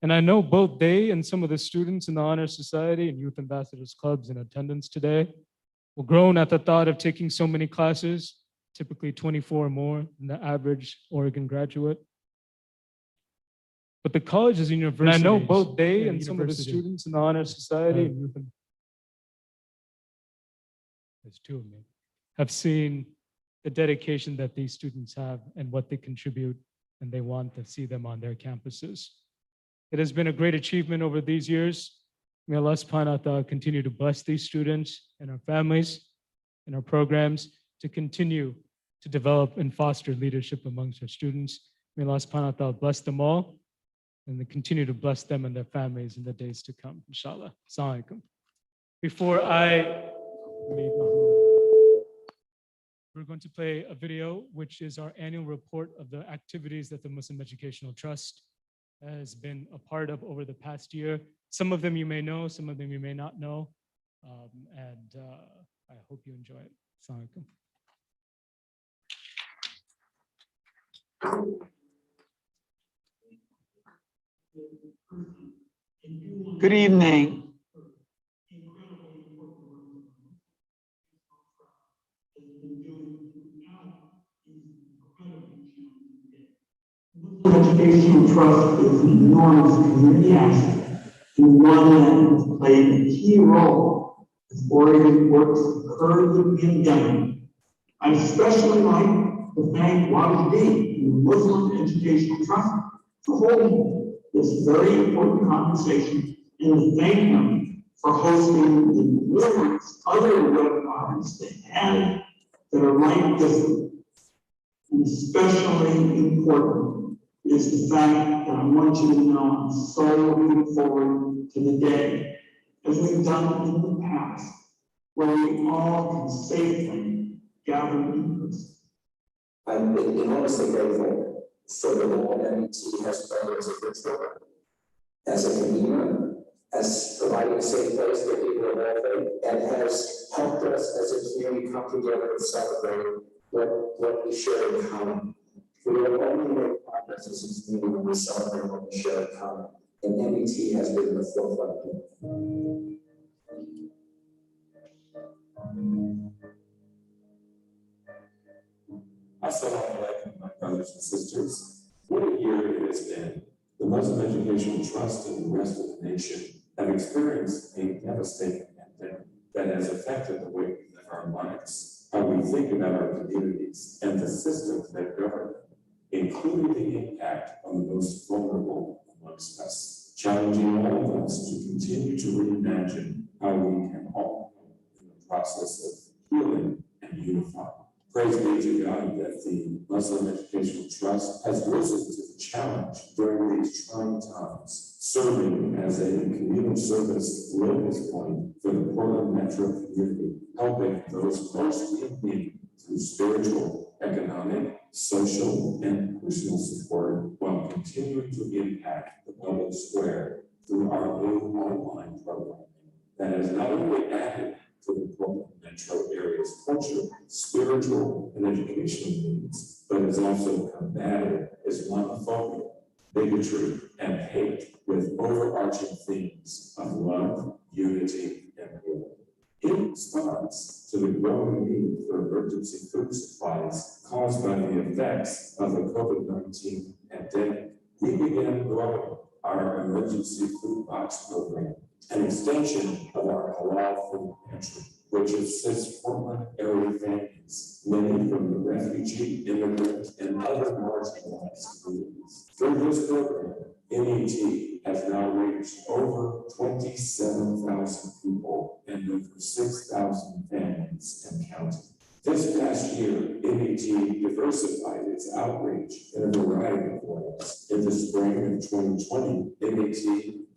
And I know both they and some of the students in the Honor Society and Youth Ambassadors Clubs in attendance today were grown at the thought of taking so many classes, typically 24 or more than the average Oregon graduate. But the colleges and universities, and I know both they and some of the students in the Honor Society and Youth, there's two of me, have seen the dedication that these students have and what they contribute, and they want to see them on their campuses. It has been a great achievement over these years. May Allah subhanahu wa ta'ala continue to bless these students and our families and our programs to continue to develop and foster leadership amongst our students. May Allah subhanahu wa ta'ala bless them all and then continue to bless them and their families in the days to come, inshallah. Assalamu alaikum. Before I leave, we're going to play a video, which is our annual report of the activities that the Muslim Educational Trust has been a part of over the past year. Some of them you may know, some of them you may not know, and I hope you enjoy it. Assalamu alaikum. Good evening. Educational Trust is an enormous community asset and one that has played a key role as Oregon works to curb the pandemic. I especially like to thank Wajdi, the Muslim Educational Trust, for holding this very important conversation and to thank them for hosting the numerous other webinars they had that are like this one. And especially important is the fact that I want you to know I'm so looking forward to the day, as we've done in the past, where we all can safely gather in person. I'm enormously grateful for the role MET has played as a good program, as a convener, as providing a safe place for people of all faith, and has helped us as a community come together and celebrate what we share in common. We will only make progress as a community when we celebrate what we share in common, and MET has been the forefront of it. Assalamu alaikum, my brothers and sisters. What a year it has been. The Muslim Educational Trust and the rest of the nation have experienced a devastating pandemic that has affected the way we live our lives, how we think about our communities, and the systems that govern them, including the impact on the most vulnerable amongst us, challenging all of us to continue to reimagine how we can all help in the process of healing and unifying. Praise be to God that the Muslim Educational Trust has risen to the challenge during these trying times, serving as a communal service locus point for the Portland metro community, helping those most in need through spiritual, economic, social, and personal support, while continuing to impact the public square through our new online program that has not only added to the Portland metro area's culture, spiritual, and educational needs, but has also combated Islamophobia, bigotry, and hate with overarching themes of love, unity, and healing. In response to the growing need for emergency food supplies caused by the effects of the COVID-19 pandemic, we began growing our emergency food box program, an extension of our halal food pantry, which assists Portland area families, many from the refugee, immigrant, and other marginalized communities. Through this program, MET has now reached over 27,000 people and over 6,000 families and counting. This past year, MET diversified its outreach in a variety of ways. In the spring of 2020, MET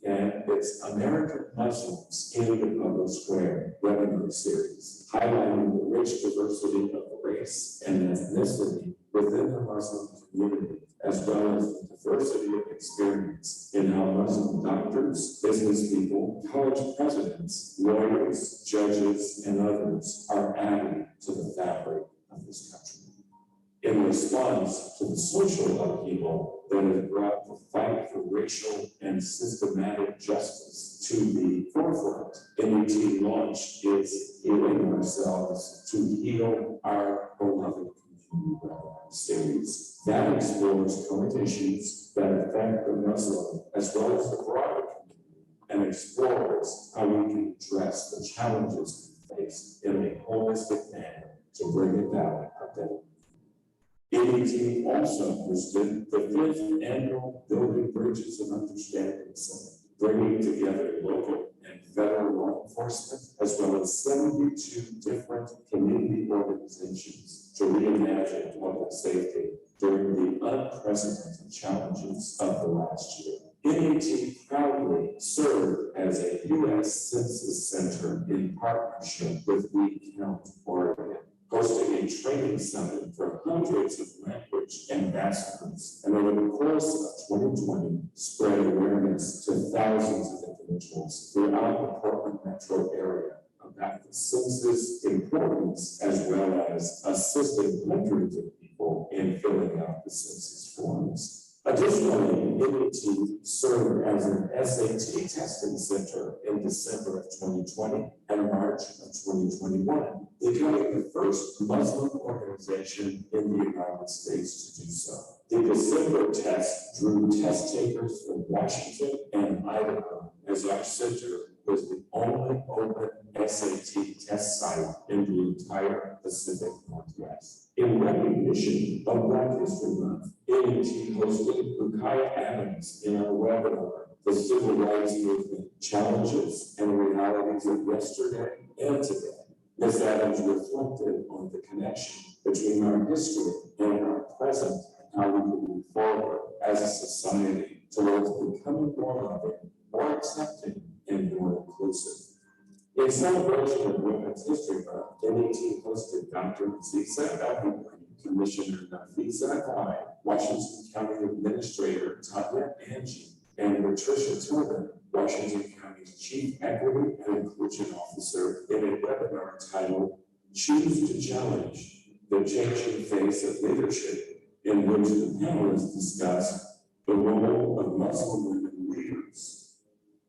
and its American Muslims in the Public Square webinar series, highlighting the rich diversity of race and ethnicity within the Muslim community, as well as the diversity of experience in how Muslim doctors, business people, college presidents, lawyers, judges, and others are added to the fabric of this country. In response to the social upheaval people that has brought the fight for racial and systematic justice to the forefront. NET launched its Healing Ourselves to Heal Our Beloved Community series that explores current issues that affect the Muslim as well as the broader community and explores how we can address the challenges we face in a holistic manner to bring about our better. NET also hosted the 5th annual Building Bridges of Understanding Summit, bringing together local and federal law enforcement, as well as 72 different community organizations to reimagine public safety during the unprecedented challenges of the last year. NET proudly served as a U.S. Census Center in partnership with We Count Oregon, hosting a training summit for hundreds of language ambassadors, and over the course of 2020, spread awareness to thousands of individuals throughout the Portland metro area about the census importance, as well as assisting hundreds of people in filling out the census forms. Additionally, NET served as an SAT testing center in December of 2020 and March of 2021, becoming the first Muslim organization in the United States to do so. The December test drew test takers from Washington and Idaho, as our center was the only open SAT test site in the entire Pacific Northwest. In recognition of Black History Month, NET hosted Rukiah Adams in our webinar, The Civil Rights Movement Challenges and Realities of Yesterday and Today. Ms. Adams reflected on the connection between our history and our present, and how we can move forward as a society towards becoming more loving, more accepting, and more inclusive. In celebration of Women's History Month, NET hosted Dr. Aziza Al-Hibri, Commissioner Nafisa Ghai, Washington County Administrator Tanya Angie, and Patricia Tillman, Washington County's Chief Equity and Inclusion Officer, in a webinar titled Choose to Challenge: The Changing Face of Leadership, in which the panelists discussed the role of Muslim women leaders.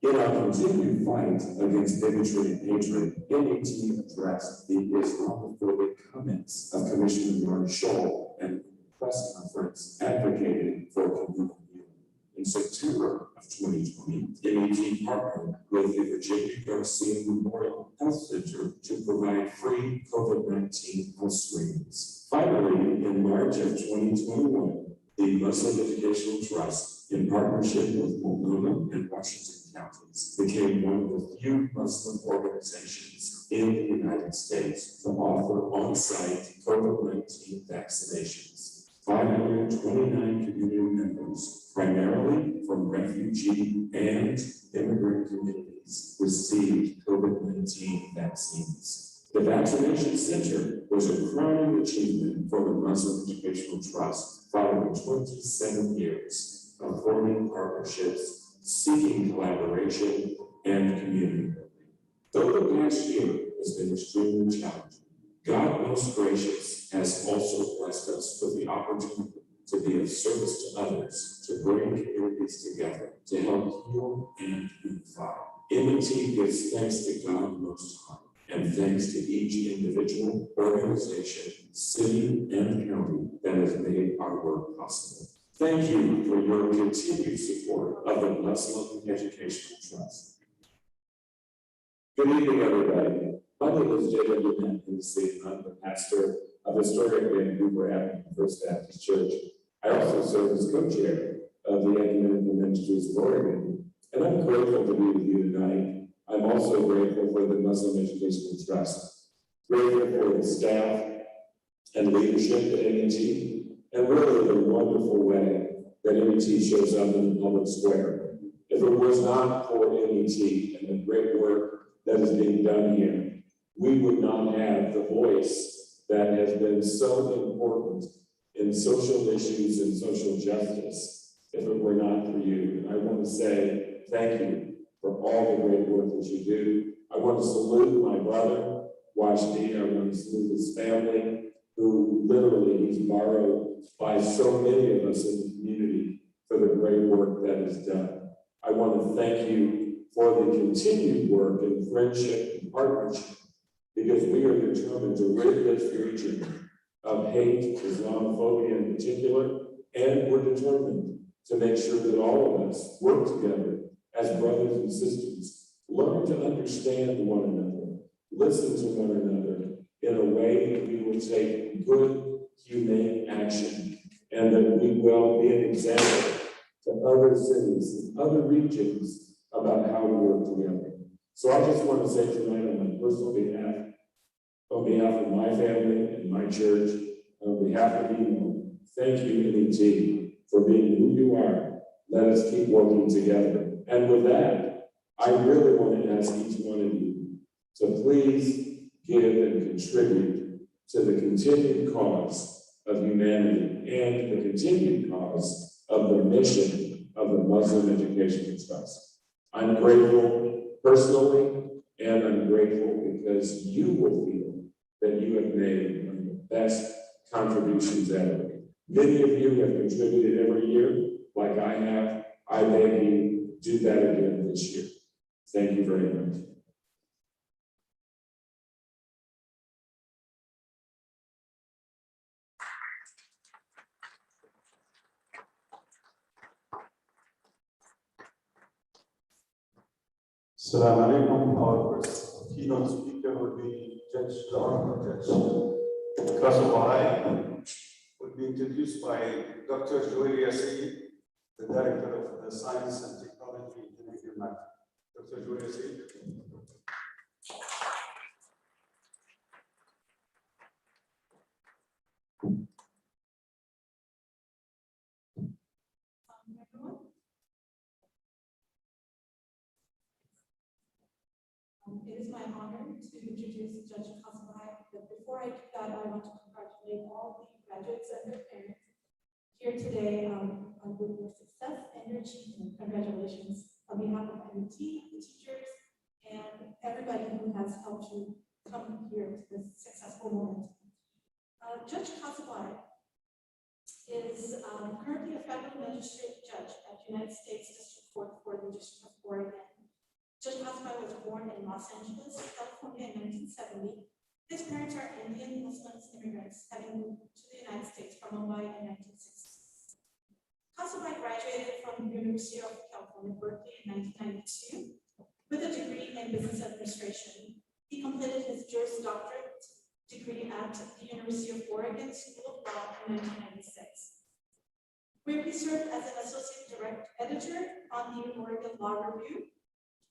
In our continued fight against bigotry and hatred, NET addressed the Islamophobic comments of Commissioner Martin Scholl and press conference advocating for communal healing. In September of 2020, NET partnered with the Virginia Garcia Memorial Health Center to provide free COVID-19 health screenings. Finally, in March of 2021, the Muslim Educational Trust, in partnership with Multnomah and Washington counties, became one of the few Muslim organizations in the United States to offer on-site COVID-19 vaccinations. 529 community members, primarily from refugee and immigrant communities, received COVID-19 vaccines. The vaccination center was a crowning achievement for the Muslim Educational Trust, following 27 years of forming partnerships, seeking collaboration, and community building. Though the past year has been extremely challenging, God, most gracious, has also blessed us with the opportunity to be of service to others, to bring communities together, to help heal and unify. NET gives thanks to God Most High, and thanks to each individual, organization, city, and county that has made our work possible. Thank you for your continued support of the Muslim Educational Trust. Good evening, everybody. My name is Jacob Duman, I'm the pastor of historic Vancouver Avenue First Baptist Church. I also serve as co-chair of the Ecumenical Ministries of Oregon, and I'm grateful to be with you tonight. I'm also grateful for the Muslim Educational Trust, grateful for the staff and leadership at NET, and really the wonderful way that NET shows up in the public square. If it was not for NET and the great work that is being done here, we would not have the voice that has been so important in social issues and social justice if it were not for you. And I want to say thank you for all the great work that you do. I want to salute my brother, Washdi. I want to salute his family, who literally he's borrowed by so many of us in the community is done. I want to thank you for the continued work and friendship and partnership, because we are determined to rid this region of hate, Islamophobia in particular, and we're determined to make sure that all of us work together as brothers and sisters, learn to understand one another, listen to one another in a way that we will take good, humane action, and that we will be an example to other cities and other regions about how we work together. So I just want to say tonight on my personal behalf, on behalf of my family and my church, on behalf of you, thank you, NET, for being who you are. Let us keep working together. And with that, I really want to ask each one of you to please give and contribute to the continued cause of humanity and the continued cause of the mission of the Muslim Education Trust. I'm grateful personally, and I'm grateful because you will feel that you have made one of the best contributions ever. Many of you have contributed every year, like I have. I beg you, do that again this year. Thank you very much. Assalamu alaikum. Our first keynote speaker will be Judge, the Honorable Judge Kasabahai, will be introduced by Dr. Joel Yassi, the Director of the Science and Technology Engineering Math. Dr. Joel Yassi. It is my honor to introduce Judge Kasabahai, but before I do that, I want to congratulate all the graduates and their parents here today on your success and your achievement. Congratulations on behalf of MET, the teachers, and everybody who has helped you come here to this successful moment. Judge Kasabahai is currently a federal magistrate judge at United States District Court for the District of Oregon. Judge Kasabahai was born in Los Angeles, California in 1970. His parents are Indian Muslim immigrants having moved to the United States from Mumbai in 1960. Kasabahai graduated from the University of California, Berkeley in 1992 with a degree in business administration. He completed his Juris Doctorate degree at the University of Oregon School of Law in 1996, where he served as an associate direct editor on the Oregon Law Review,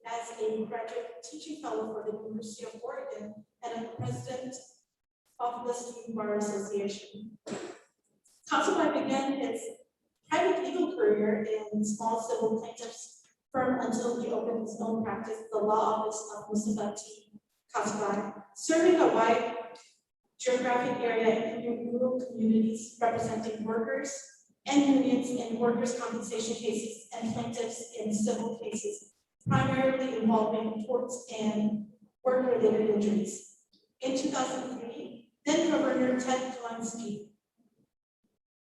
as a graduate teaching fellow for the University of Oregon, and a president of the Student Bar Association. Kasabahai began his private legal career in small civil plaintiffs firm until he opened his own practice, the law office of Mustafa T. Kasabahai, serving a wide geographic area in rural communities, representing workers and unions in workers' compensation cases and plaintiffs in civil cases, primarily involving torts and work-related injuries. In 2003, then Governor Ted Zelensky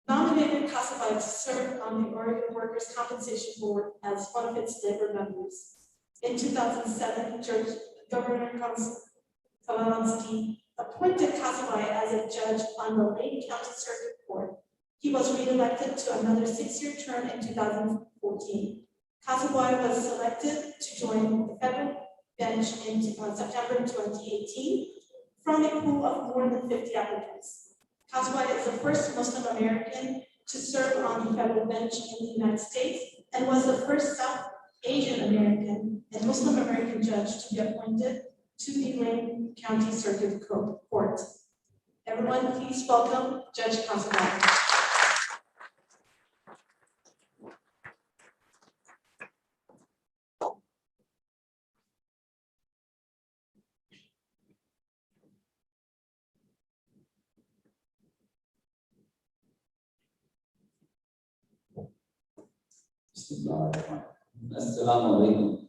nominated Kasabahai to serve on the Oregon Workers' Compensation Board as one of its labor members. In 2007, Governor Zelensky appointed Kasabahai as a judge on the Lake County Circuit Court. He was reelected to another 6-year term in 2014. Kasabahai was selected to join the federal bench in September 2018 from a pool of more than 50 applicants. Kasabahai is the first Muslim American to serve on the federal bench in the United States and was the first South Asian American and Muslim American judge to be appointed to the Lane County Circuit Court. Everyone, please welcome Judge Kasabahai. Assalamu alaikum.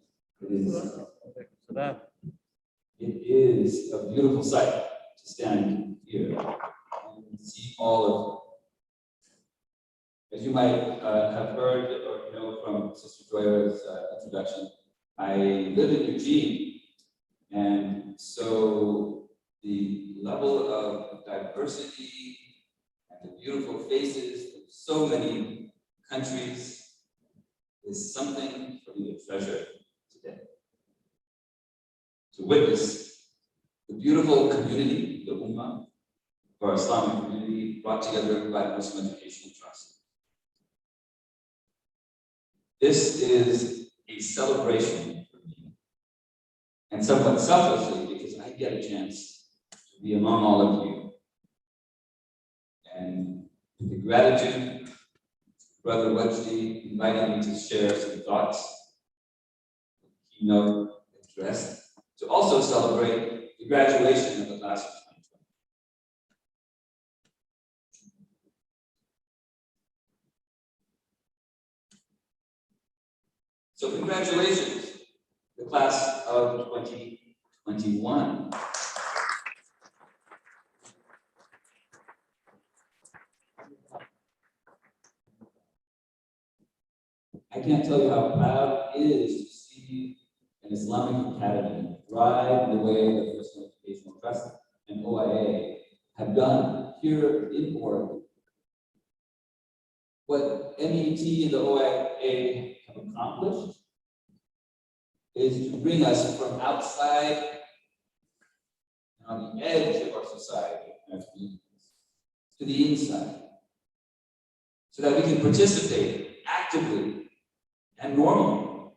It is a beautiful sight to stand here and see all of, as you might have heard or know from from Sister Joya's introduction, I live in Eugene, and so the level of diversity and the beautiful faces of so many countries is something for me to treasure today. To witness the beautiful community, the Ummah, our Islamic community, brought together by Muslim Educational Trust. This is a celebration for me, and somewhat selfishly, because I get a chance to be among all of you. And with the gratitude, Brother Wajdi invited me to share some thoughts, keynote address, to also celebrate the graduation of the class of 2020. So congratulations, the class of 2021. I can't tell you how proud it is to see an Islamic academy thrive in the way that Muslim Educational Trust and OIA have done here in Oregon. What MET and the OIA have accomplished is to bring us from outside and on the edge of our society and our communities to the inside, so that we can participate actively and normally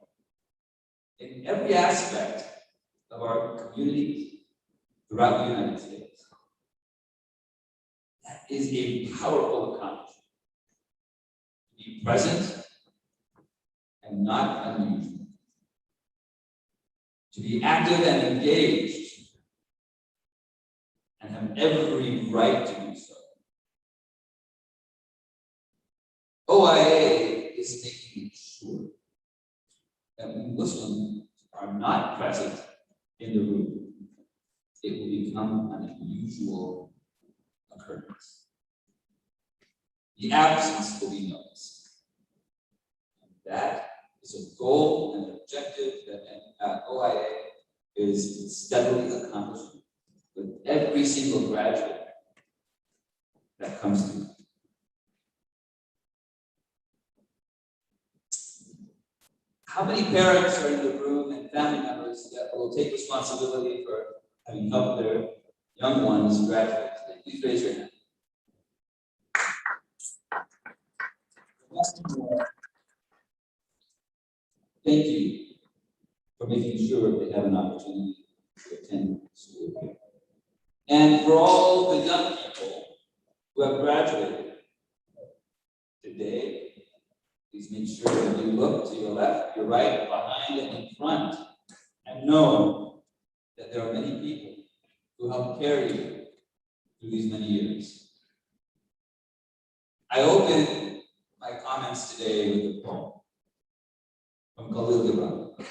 in every aspect of our communities throughout the United States. That is a powerful accomplishment. To be present and not unusual. To be active and engaged and have every right to do so. OIA is making sure that when Muslims are not present in the room, it will become an unusual occurrence. The absence will be noticed. And that is a goal and objective that OIA is steadily accomplishing with every single graduate that comes through. How many parents are in the room and family members that will take responsibility for having helped their young ones graduate today? Please raise your hand. Thank you for making sure they have an opportunity to attend school here. And for all the young people who have graduated today, please make sure that you look to your left, your right, behind, and in front, and know that there are many people who helped carry you through these many years. I open my comments today with a poem from Khalil Gibran.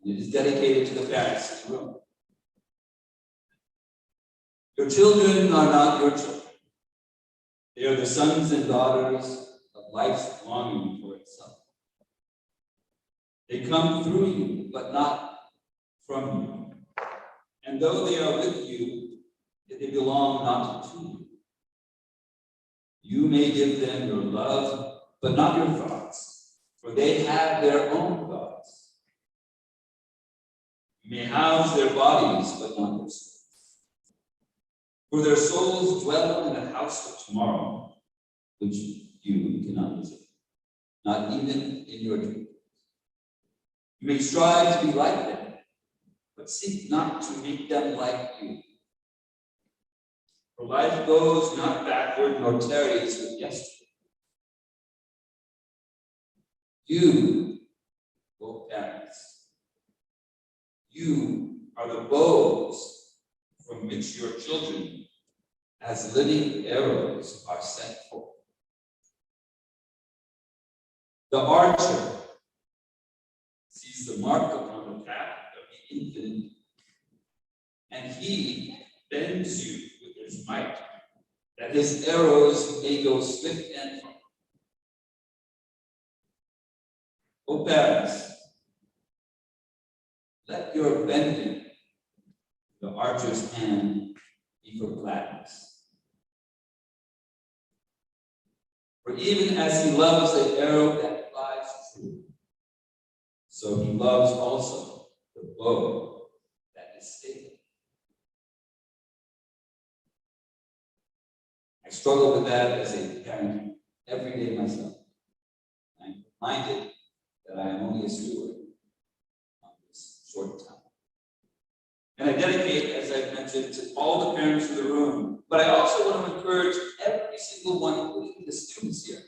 It is dedicated to the parents in the room. Your children are not your children. They are the sons and daughters of life's longing for itself. They come through you, but not from you. And though they are with you, yet they belong not to you. You may give them your love, but not your thoughts, for they have their own thoughts. You may house their bodies, but not their souls. For their souls dwell in the house of tomorrow, which you cannot visit, not even in your dreams. You may strive to be like them, but seek not to make them like you. For life goes not backward nor tarries with yesterday. You, both parents, you are the bows from which your children, as living arrows, are sent forth. The archer sees the mark upon the path of the infinite, and he bends you with his might, that his arrows may go swift and far. O parents, let your bending the archer's hand be for gladness. For even as he loves the arrow that flies true, so he loves also the bow that is stable. I struggle with that as a parent every day myself. I'm reminded that I am only a steward on this short time. And I dedicate, as I've mentioned, to all the parents in the room, but I also want to encourage every single one, including the students here,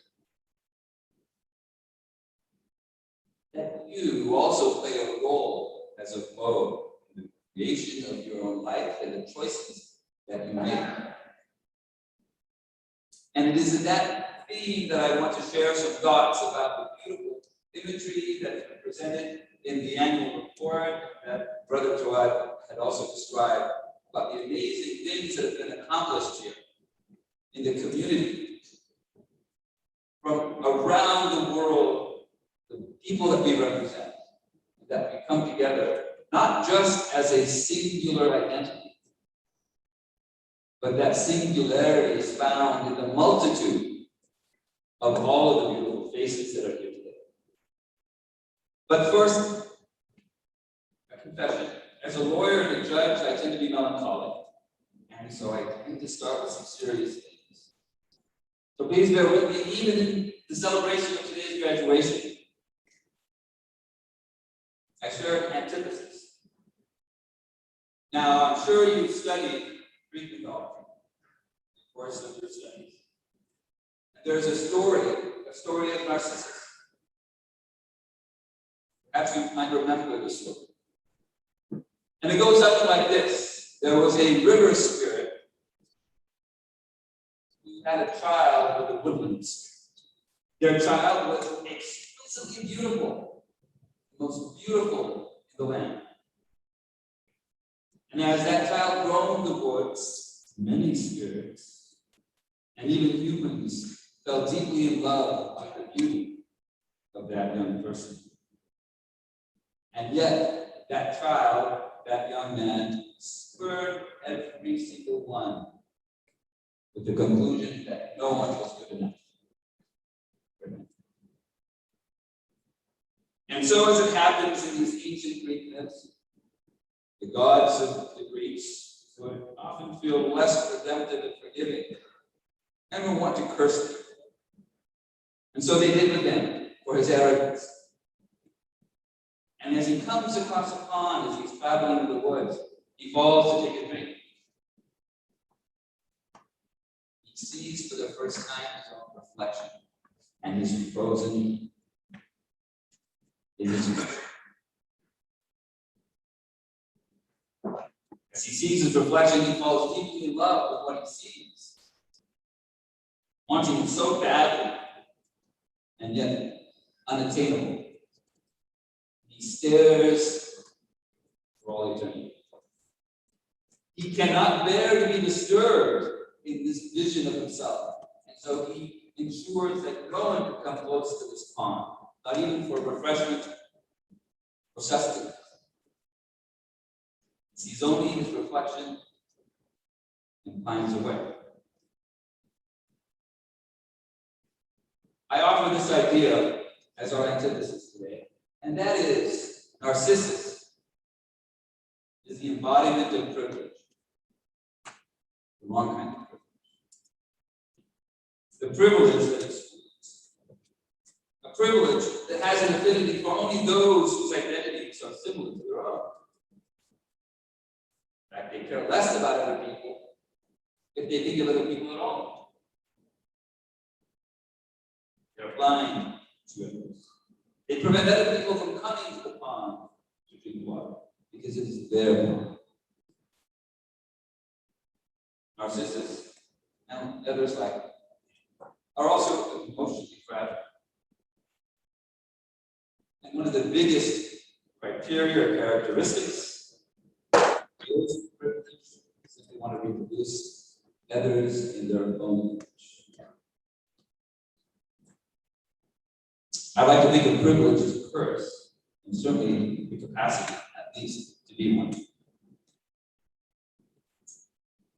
that you also play a role as a bow in the creation of your own life and the choices that you make. And it is in that theme that I want to share some thoughts about the beautiful imagery that has been presented in the annual report that Brother Joad had also described about the amazing things that have been accomplished here in the community from around the world, the people that we represent, that we come together, not just as a singular identity, but that singularity is found in the multitude of all of the beautiful faces that are here today. But first, a confession. As a lawyer and a judge, I tend to be melancholic. And so I tend to start with some serious things. So please bear with me, even in the celebration of today's graduation. I share an antithesis. Now, I'm sure you've studied Greek mythology in the course of your studies. And there's a story of Narcissus. Perhaps you might remember the story. And it goes something like this. There was a river spirit who had a child with a woodland spirit. Their child was exquisitely beautiful, the most beautiful in the land. And as that child roamed the woods, many spirits, and even humans, fell deeply in love with the beauty of that young person. And yet, that child, that young man, spurred every single one with the conclusion that no one was good enough. And so, as it happens in these ancient Greek myths, the gods of the Greeks would often feel less redemptive and forgiving and would want to curse them. And so they did with him for his arrogance. And as he comes across a pond, as he's traveling in the woods, he falls to take a drink. He sees for the first time his own reflection and his frozen image. As he sees his reflection, he falls deeply in love with what he sees, wanting it so badly, and yet unattainable. He stares for all eternity. He cannot bear to be disturbed in this vision of himself. And so he ensures that no one can come close to this pond, not even for refreshment or sustenance. He sees only his reflection and finds a way. I offer this idea as our antithesis today, and that is Narcissus is the embodiment of privilege, the wrong kind of privilege. The privilege that excludes, a privilege that has an affinity for only those whose identities are similar to their own. In fact, they care less about other people if they think of other people at all. They're blind to others. They prevent other people from coming to the pond to drink water because it is their pond. Narcissus and others like him are also emotionally fragile. And one of the biggest criteria or characteristics is privilege. Simply want to reproduce others in their own image. I like to think of privilege as first, and certainly the capacity, at least, to be one.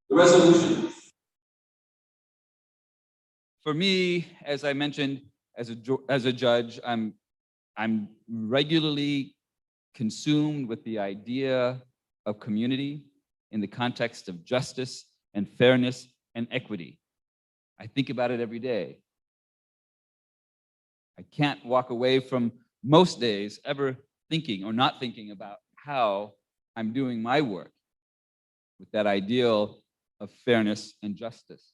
The resolution. For me, as I mentioned, as a judge, I'm regularly consumed with the idea of community in the context of justice and fairness and equity. I think about it every day. I can't walk away from most days ever thinking or not thinking about how I'm doing my work with that ideal of fairness and justice.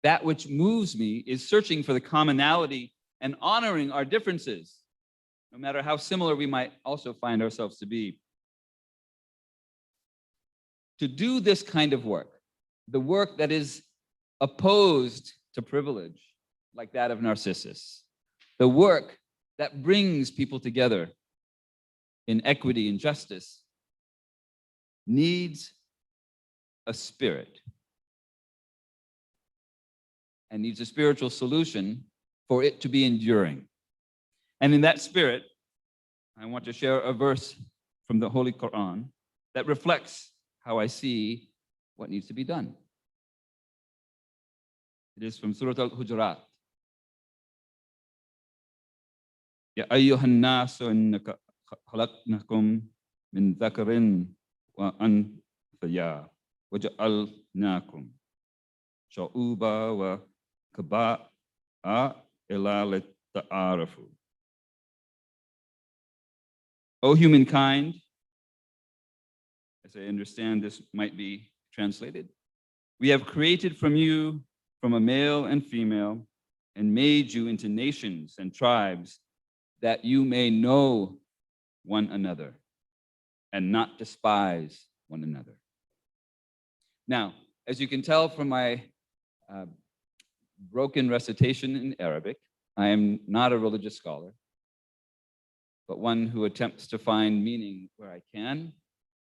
That which moves me is searching for the commonality and honoring our differences, no matter how similar we might also find ourselves to be. To do this kind of work, the work that is opposed to privilege, like that of Narcissus, the work that brings people together in equity and justice, needs a spirit and needs a spiritual solution for it to be enduring. And in that spirit, I want to share a verse from the Holy Quran that reflects how I see what needs to be done. It is from Surah Al-Hujurat. Ya ayyuhan nasu innaka khalaqnakum min dhakarin wa untha wa ja'alnakum shu'uban wa qaba'a ila lita'arafu. O humankind, as I understand this might be translated, we have created from you, from a male and female, and made you into nations and tribes that you may know one another and not despise one another. Now, as you can tell from my broken recitation in Arabic, I am not a religious scholar, but one who attempts to find meaning where I can,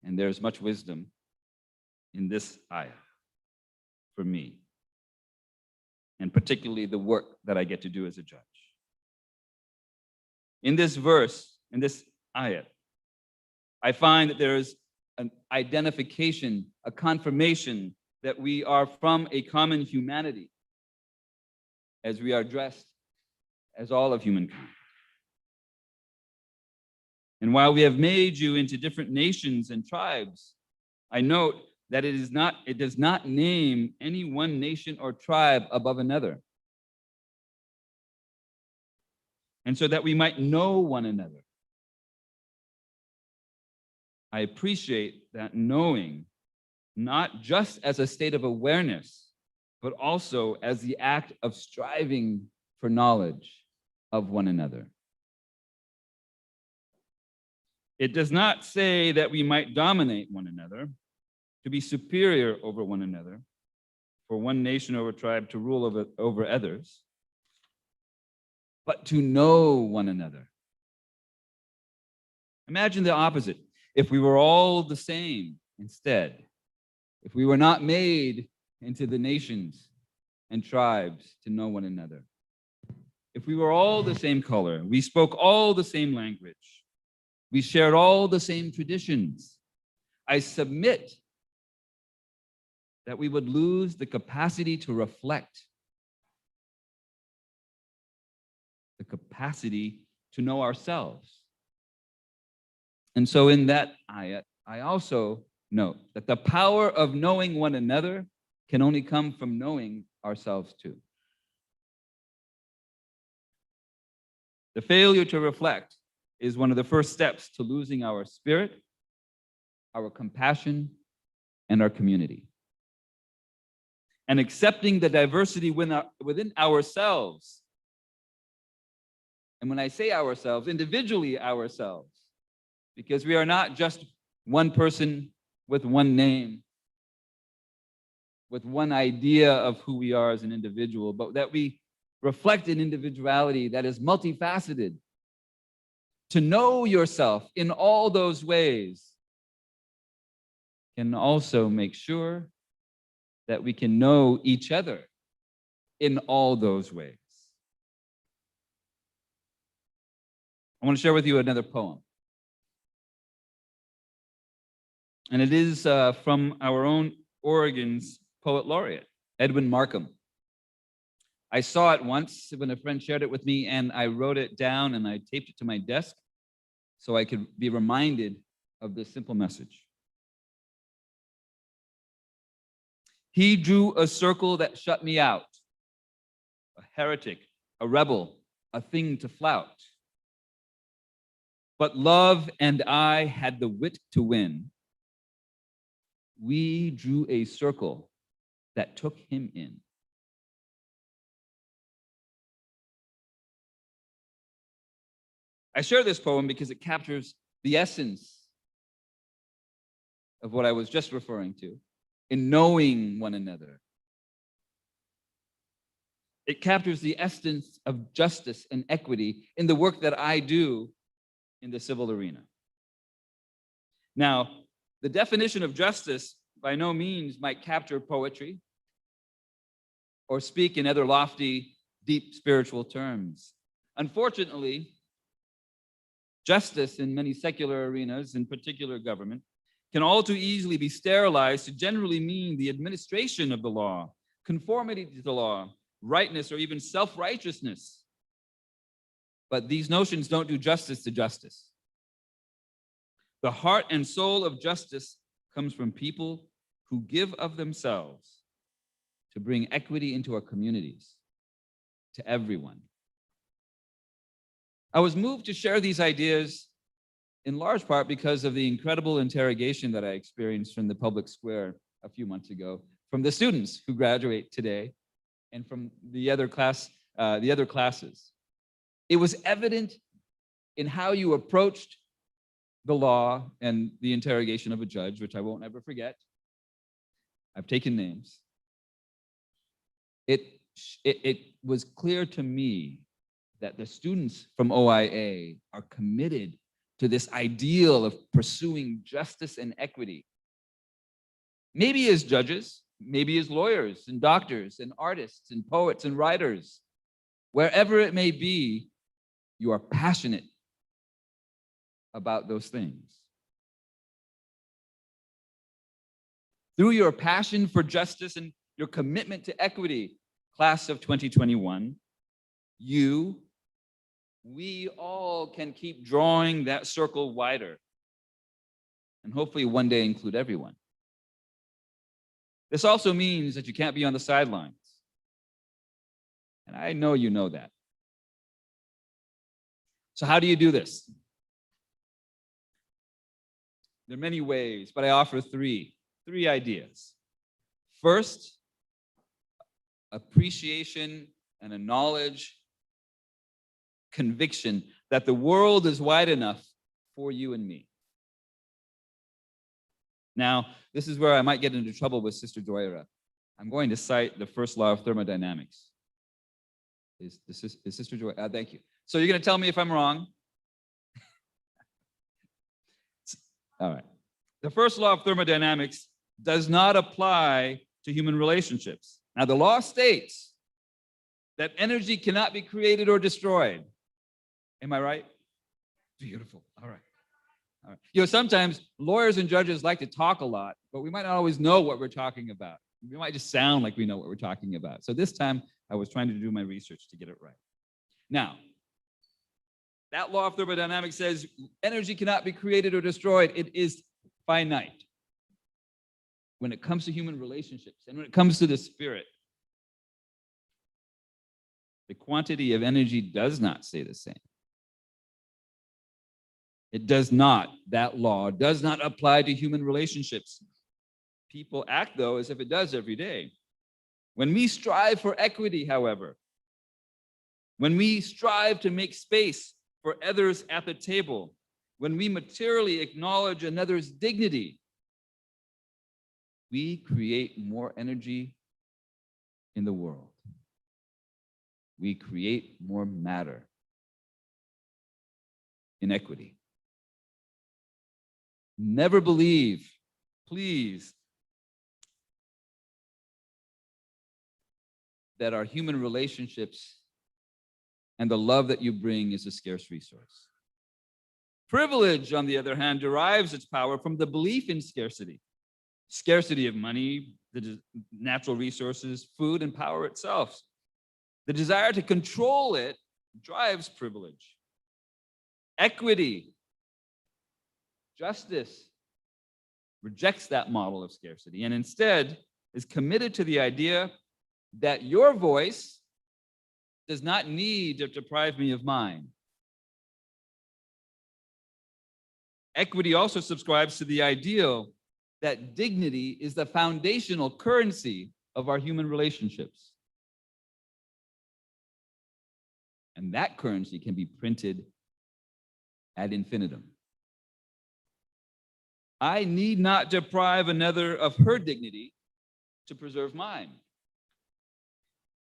and there's much wisdom in this ayah for me, and particularly the work that I get to do as a judge. In this verse, in this ayah, I find that there is an identification, a confirmation that we are from a common humanity as we are dressed as all of humankind. And while we have made you into different nations and tribes, I note that it does not name any one nation or tribe above another. And so that we might know one another. I appreciate that knowing, not just as a state of awareness, but also as the act of striving for knowledge of one another. It does not say that we might dominate one another, to be superior over one another, for one nation or tribe to rule over others, but to know one another. Imagine the opposite. If we were all the same instead, if we were not made into the nations and tribes to know one another, if we were all the same color, we spoke all the same language, we shared all the same traditions, I submit that we would lose the capacity to reflect, the capacity to know ourselves. And so in that ayat, I also note that the power of knowing one another can only come from knowing ourselves too. The failure to reflect is one of the first steps to losing our spirit, our compassion, and our community. And accepting the diversity within ourselves. And when I say ourselves, individually ourselves, because we are not just one person with one name, with one idea of who we are as an individual, but that we reflect an individuality that is multifaceted. To know yourself in all those ways can also make sure that we can know each other in all those ways. I want to share with you another poem. And it is from our own Oregon's poet laureate, Edwin Markham. I saw it once when a friend shared it with me, and I wrote it down and I taped it to my desk so I could be reminded of this simple message. He drew a circle that shut me out, a heretic, a rebel, a thing to flout. But love and I had the wit to win. We drew a circle that took him in. I share this poem because it captures the essence of what I was just referring to in knowing one another. It captures the essence of justice and equity in the work that I do in the civil arena. Now, the definition of justice by no means might capture poetry or speak in other lofty, deep spiritual terms. Unfortunately, justice in many secular arenas, in particular government, can all too easily be sterilized to generally mean the administration of the law, conformity to the law, rightness, or even self-righteousness. But these notions don't do justice to justice. The heart and soul of justice comes from people who give of themselves to bring equity into our communities, to everyone. I was moved to share these ideas in large part because of the incredible interrogation that I experienced from the public square a few months ago, from the students who graduate today and from the other classes. It was evident in how you approached the law and the interrogation of a judge, which I won't ever forget. I've taken names. It was clear to me that the students from OIA are committed to this ideal of pursuing justice and equity. Maybe as judges, maybe as lawyers and doctors and artists and poets and writers. Wherever it may be, you are passionate about those things. Through your passion for justice and your commitment to equity, class of 2021, we all can keep drawing that circle wider and hopefully one day include everyone. This also means that you can't be on the sidelines. And I know you know that. So how do you do this? There are many ways, but I offer three ideas. First, appreciation and a knowledge, conviction that the world is wide enough for you and me. Now, this is where I might get into trouble with Sister Joyra. I'm going to cite the first law of thermodynamics. Is Sister Joyra? Thank you. So you're going to tell me if I'm wrong. All right. The first law of thermodynamics does not apply to human relationships. Now, the law states that energy cannot be created or destroyed. Am I right? Beautiful. All right. All right. You know, sometimes lawyers and judges like to talk a lot, but we might not always know what we're talking about. We might just sound like we know what we're talking about. So this time I was trying to do my research to get it right. Now, that law of thermodynamics says energy cannot be created or destroyed. It is finite. When it comes to human relationships and when it comes to the spirit, the quantity of energy does not stay the same. It does not. That law does not apply to human relationships. People act, though, as if it does every day. When we strive for equity, however, when we strive to make space for others at the table, when we materially acknowledge another's dignity, we create more energy in the world. We create more matter in equity. Never believe, please, that our human relationships and the love that you bring is a scarce resource. Privilege, on the other hand, derives its power from the belief in scarcity. Scarcity of money, the natural resources, food, and power itself. The desire to control it drives privilege. Equity, justice, rejects that model of scarcity and instead is committed to the idea that your voice does not need to deprive me of mine. Equity also subscribes to the ideal that dignity is the foundational currency of our human relationships. And that currency can be printed ad infinitum. I need not deprive another of her dignity to preserve mine.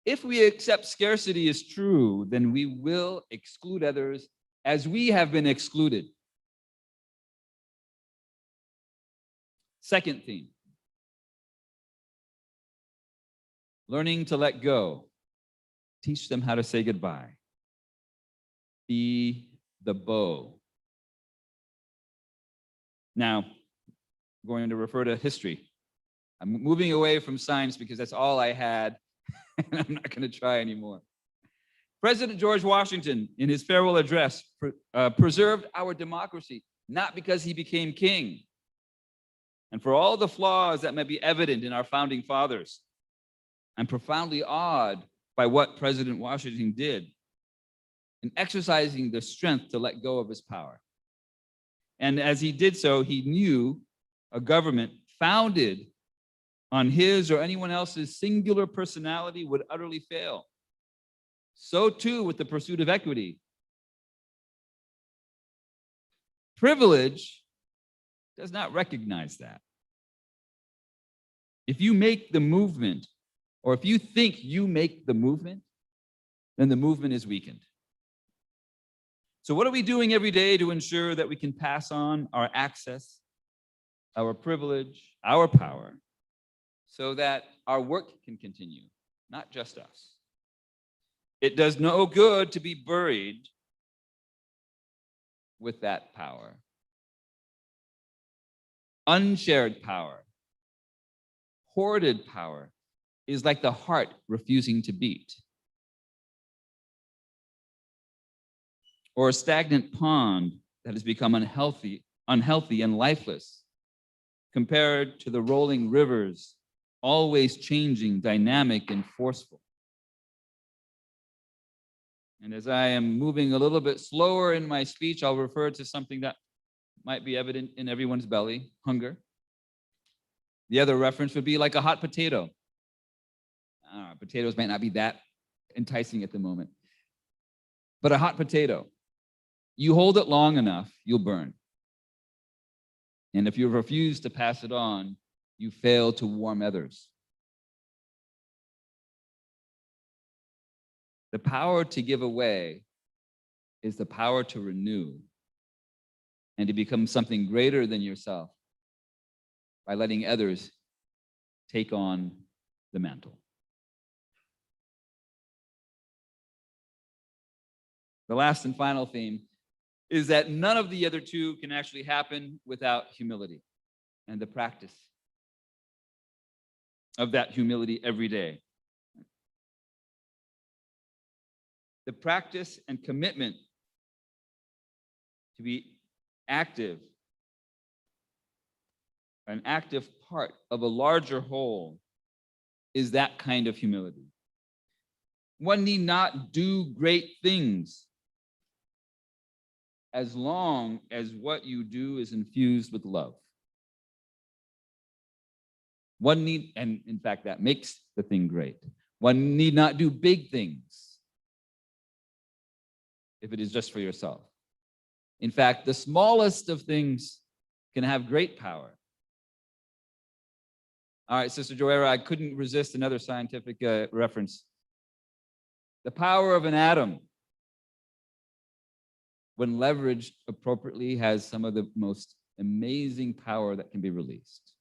If we accept scarcity as true, then we will exclude others as we have been excluded. Second theme, learning to let go. Teach them how to say goodbye. Be the bow. Now, I'm going to refer to history. I'm moving away from science because that's all I had, and I'm not going to try anymore. President George Washington, in his farewell address, preserved our democracy, not because he became king, and for all the flaws that may be evident in our founding fathers. I'm profoundly awed by what President Washington did in exercising the strength to let go of his power. And as he did so, he knew a government founded on his or anyone else's singular personality would utterly fail. So too with the pursuit of equity. Privilege does not recognize that. If you make the movement, or if you think you make the movement, then the movement is weakened. So what are we doing every day to ensure that we can pass on our access, our privilege, our power, so that our work can continue, not just us? It does no good to be buried with that power. Unshared power, hoarded power, is like the heart refusing to beat, or a stagnant pond that has become unhealthy and lifeless, compared to the rolling rivers, always changing, dynamic, and forceful. And as I am moving a little bit slower in my speech, I'll refer to something that might be evident in everyone's belly: hunger. The other reference would be like a hot potato. Potatoes might not be that enticing at the moment, but a hot potato, you hold it long enough, you'll burn. And if you refuse to pass it on, you fail to warm others. The power to give away is the power to renew and to become something greater than yourself by letting others take on the mantle. The last and final theme is that none of the other two can actually happen without humility and the practice of that humility every day. The practice and commitment to be active, an active part of a larger whole, is that kind of humility. One need not do great things as long as what you do is infused with love. One need, and in fact, that makes the thing great. One need not do big things if it is just for yourself. In fact, the smallest of things can have great power. All right, Sister Joera, I couldn't resist another scientific reference. The power of an atom, when leveraged appropriately, has some of the most amazing power that can be released.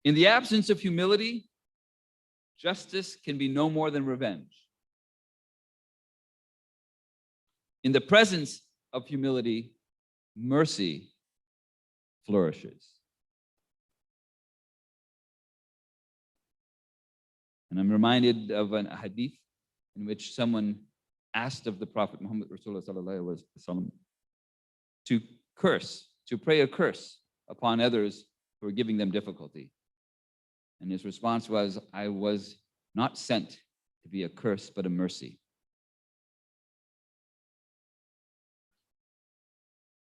In the absence of humility, justice can be no more than revenge. In the presence of humility, mercy flourishes. And I'm reminded of a hadith in which someone asked of the Prophet Muhammad Rasulullah sallallahu alaihi wasallam to curse, to pray a curse upon others who are giving them difficulty. And his response was, I was not sent to be a curse, but a mercy.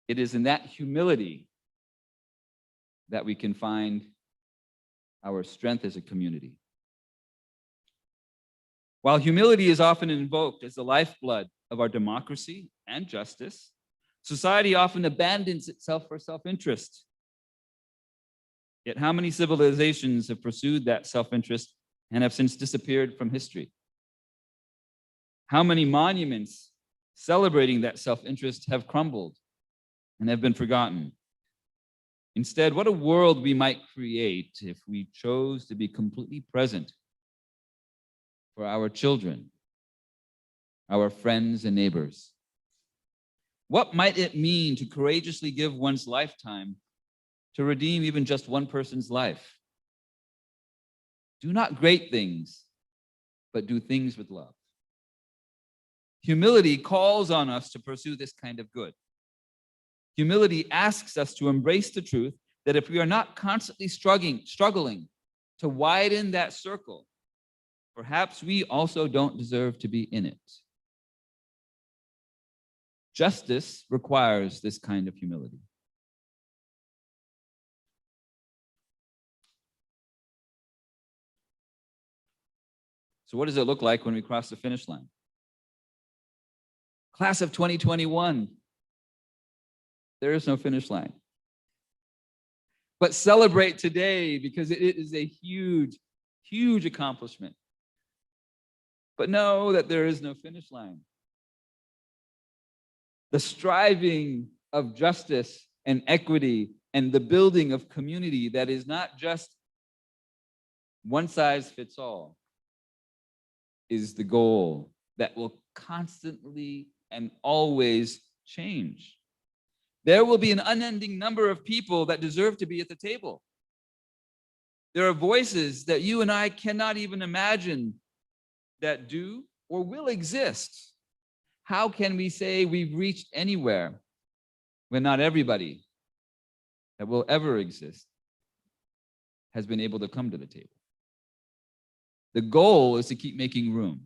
It is in that humility that we can find our strength as a community. While humility is often invoked as the lifeblood of our democracy and justice, society often abandons itself for self-interest. Yet how many civilizations have pursued that self-interest and have since disappeared from history? How many monuments celebrating that self-interest have crumbled and have been forgotten? Instead, what a world we might create if we chose to be completely present for our children, our friends and neighbors. What might it mean to courageously give one's lifetime to redeem even just one person's life? Do not great things, but do things with love. Humility calls on us to pursue this kind of good. Humility asks us to embrace the truth that if we are not constantly struggling to widen that circle, perhaps we also don't deserve to be in it. Justice requires this kind of humility. So what does it look like when we cross the finish line? Class of 2021, there is no finish line. But celebrate today because it is a huge, huge accomplishment. But know that there is no finish line. The striving of justice and equity and the building of community that is not just one size fits all is the goal that will constantly and always change. There will be an unending number of people that deserve to be at the table. There are voices that you and I cannot even imagine that do or will exist. How can we say we've reached anywhere when not everybody that will ever exist has been able to come to the table? The goal is to keep making room.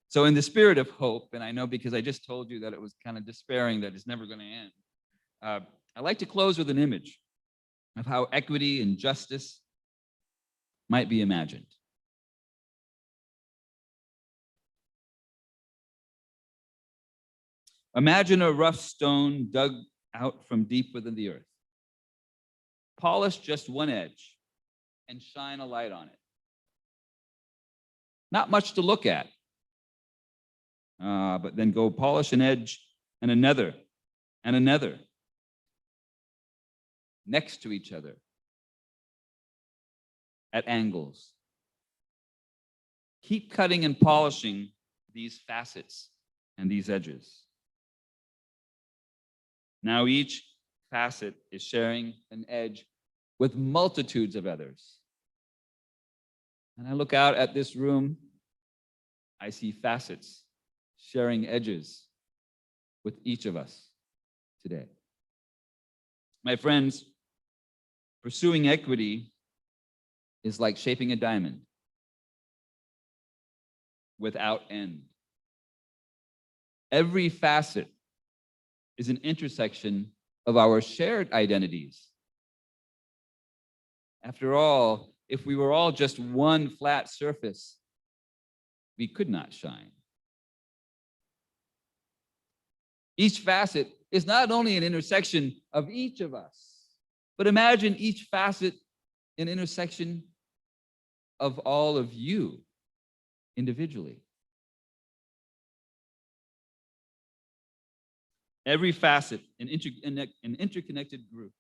So in the spirit of hope, and I know because I just told you that it was kind of despairing that it's never going to end, I like to close with an image of how equity and justice might be imagined. Imagine a rough stone dug out from deep within the earth. Polish just one edge and shine a light on it. Not much to look at. But then go polish an edge and another and another next to each other at angles. Keep cutting and polishing these facets and these edges. Now each facet is sharing an edge with multitudes of others. And I look out at this room, I see facets sharing edges with each of us today. My friends, pursuing equity is like shaping a diamond without end. Every facet is an intersection of our shared identities. After all, if we were all just one flat surface, we could not shine. Each facet is not only an intersection of each of us, but imagine each facet an intersection of all of you individually. Every facet, an interconnected group,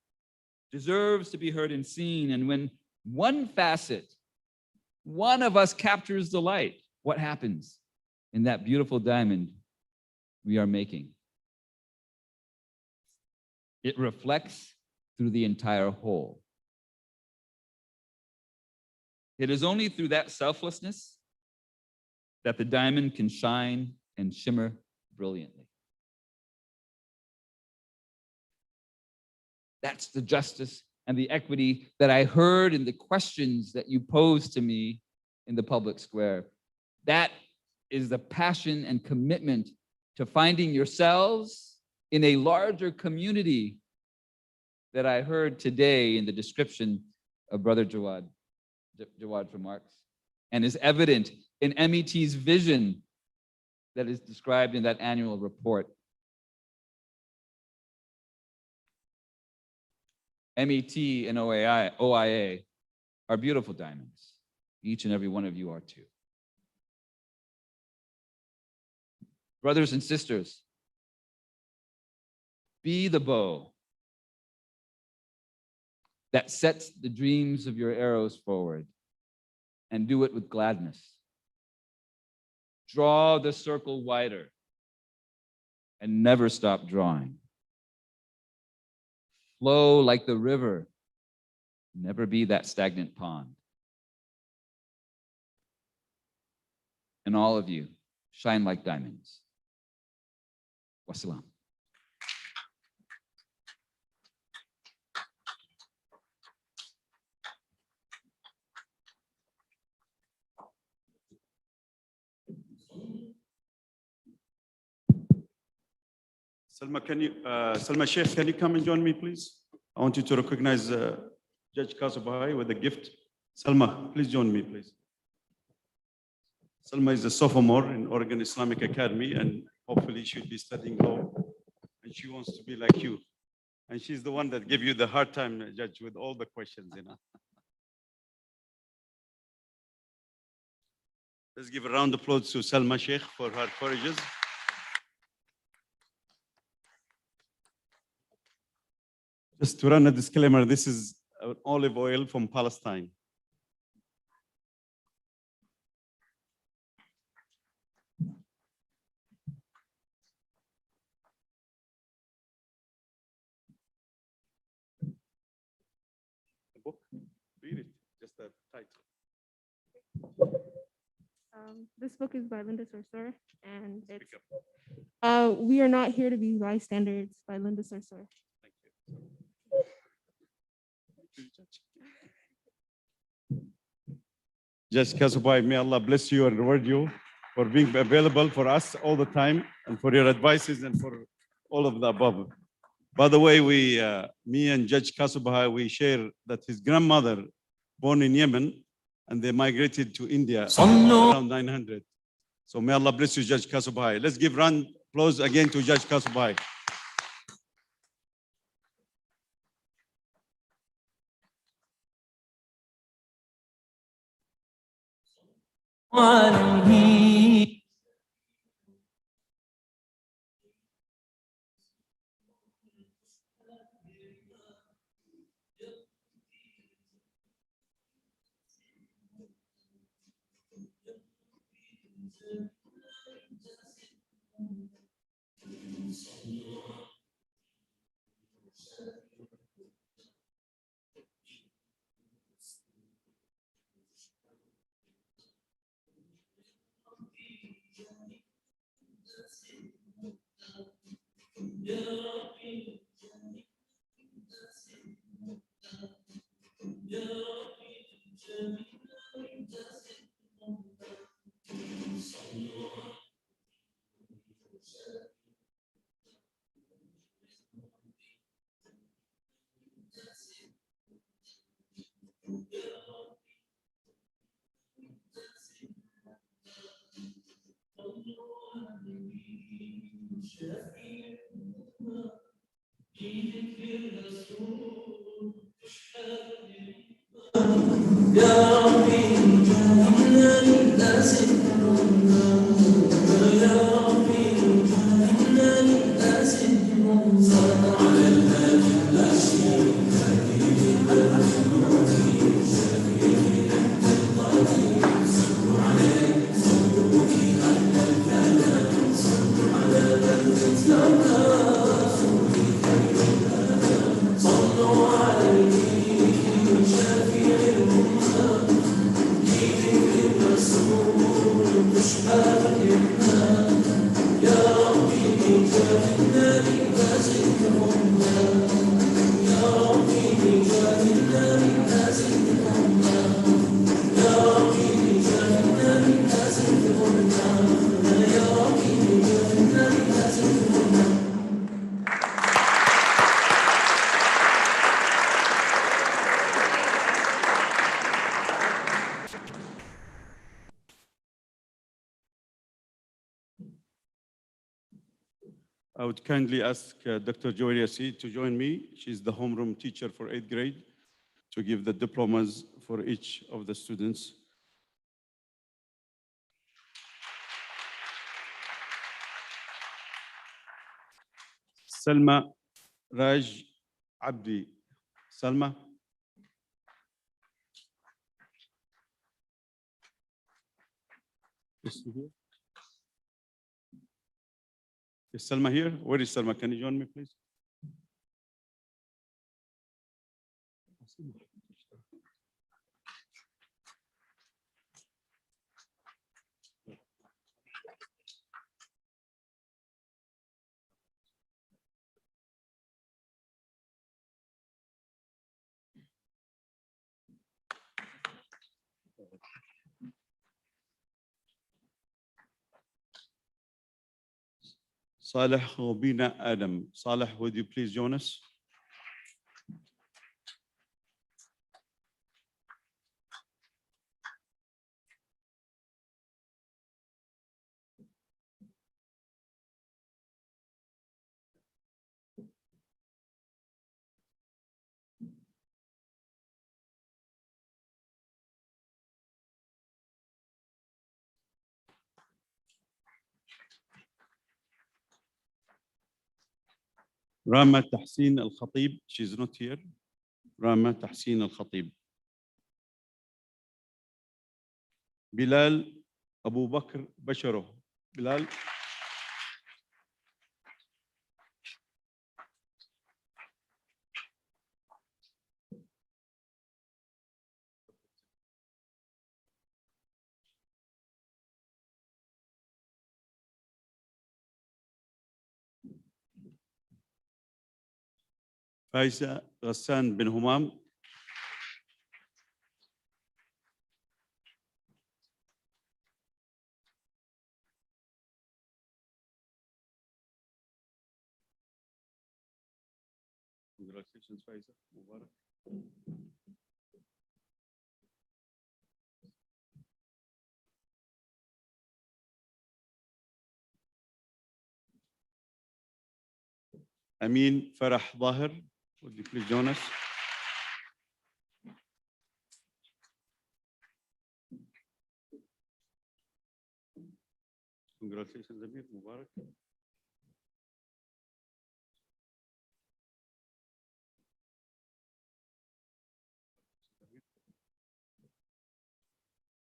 deserves to be heard and seen. And when one facet, one of us captures the light, what happens in that beautiful diamond we are making? It reflects through the entire whole. It is only through that selflessness that the diamond can shine and shimmer brilliantly. That's the justice and the equity that I heard in the questions that you posed to me in the public square. That is the passion and commitment to finding yourselves in a larger community that I heard today in the description of Brother Jawad's remarks, and is evident in MET's vision that is described in that annual report. MET and OIA are beautiful diamonds. Each and every one of you are too. Brothers and sisters, be the bow that sets the dreams of your arrows forward, and do it with gladness. Draw the circle wider and never stop drawing. Flow like the river, never be that stagnant pond. And all of you, shine like diamonds. Wassalam. Salma Sheikh, can you come and join me, please? I want you to recognize Judge Kasabahai with a gift. Salma, please join me, please. Salma is a sophomore in Oregon Islamic Academy, and hopefully she'll be studying law. And she wants to be like you. And she's the one that gave you the hard time, Judge, with all the questions, you know. Let's give a round of applause to Salma Sheikh for her courageous. Just to run a disclaimer, this is olive oil from Palestine. The book, read it, just the title. This book is by Linda Sarsour, and it's Speak up. We Are Not Here to Be Bystanders by Linda Sarsour. Thank you. Judge Kasabahai, may Allah bless you and reward you for being available for us all the time and for your advices and for all of the above. By the way, me and Judge Kasabahai, we share that his grandmother, born in Yemen, and they migrated to India around 900. So may Allah bless you, Judge Kasabahai. Let's give round applause again to Judge Kasabahai. I would kindly ask Dr. Joy Yassi to join me. She's the homeroom teacher for 8th grade to give the diplomas for each of the students. Salma Raj Abdi. Salma. Is she here? Is Salma here? Where is Salma? Can you join me, please? Saleh Robina Adam. Saleh, would you please join us? Rama Tahsin Al Khatib. She's not here. Rama Tahsin Al Khatib. Bilal Abu Bakr Basharo. Bilal. Faisa Ghassan bin Humam. Congratulations, Faisa. Mubarak. Amin Farah Zahir. Would you please join us? Congratulations, Amir. Mubarak.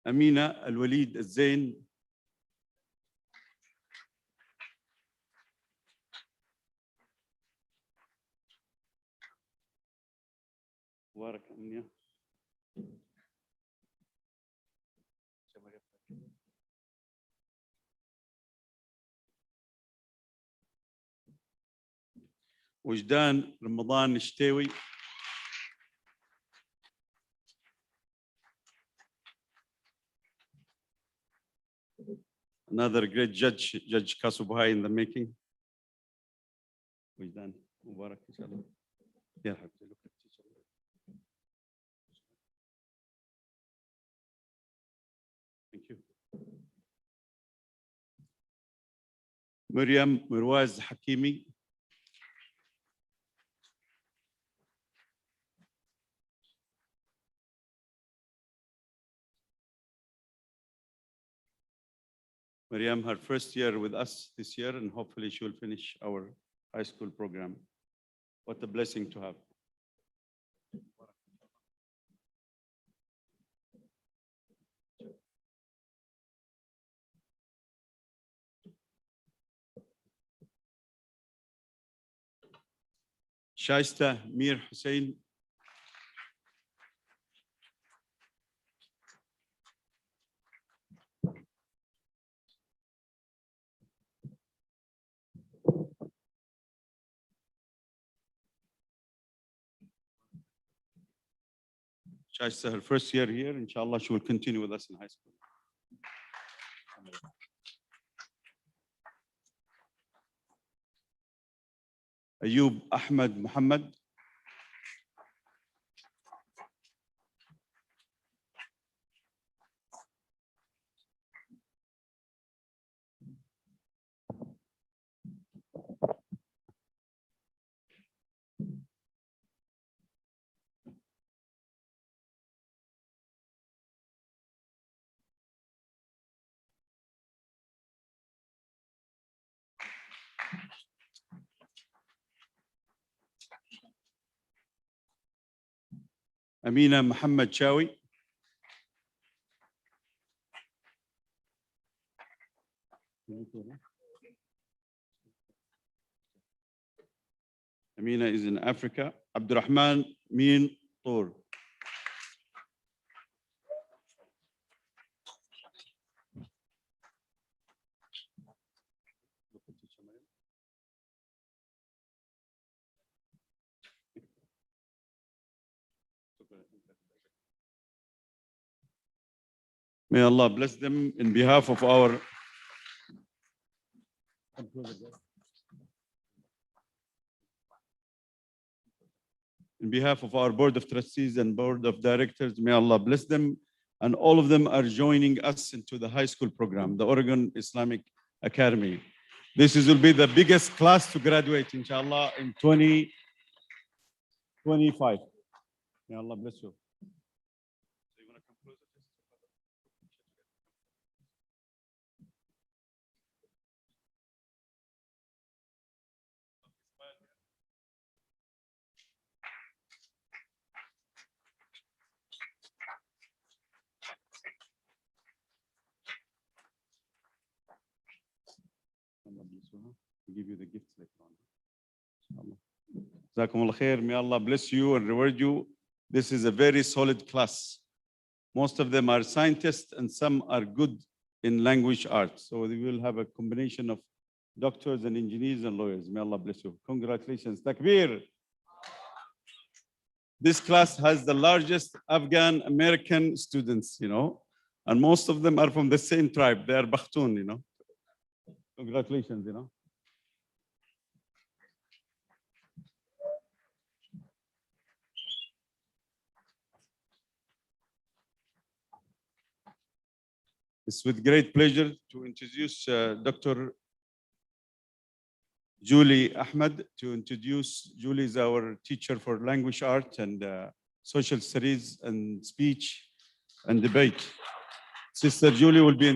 Amina Al Walid Al Zain. Mubarak, Amina. وجدان رمضان الشتاوي. Another great judge, Judge Kasubuhai in the making. وجدان مبارك إن شاء الله. يا حبيبي. Thank you. Miriam Mirwaz Hakimi. Miriam, her first year with us this year, and hopefully she will finish our high school program. What a blessing to have. Shaista Mir Hussein. Shaista, her first year here. Inshallah, she will continue with us in high school. Ayub Ahmed Muhammad. Amina Muhammad Chawi. Amina is in Africa. Abdurrahman Min Tor. May Allah bless them in behalf of our Board of Trustees and Board of Directors. May Allah bless them. And all of them are joining us into the high school program, the Oregon Islamic Academy. Will be the biggest class to graduate, inshallah, in 2025. May Allah bless you. We'll give you the gifts later on. Inshallah. Jazakumullah khair. May Allah bless you and reward you. This is a very solid class. Most of them are scientists and some are good in language arts. So we will have a combination of doctors and engineers and lawyers. May Allah bless you. Congratulations. Takbir. This class has the largest Afghan American students, and most of them are from the same tribe. They are Bakhtun, Congratulations, It's with great pleasure to introduce Dr. Julie Ahmed. Julie is our teacher for language art and social studies and speech and debate. Sister Julie will be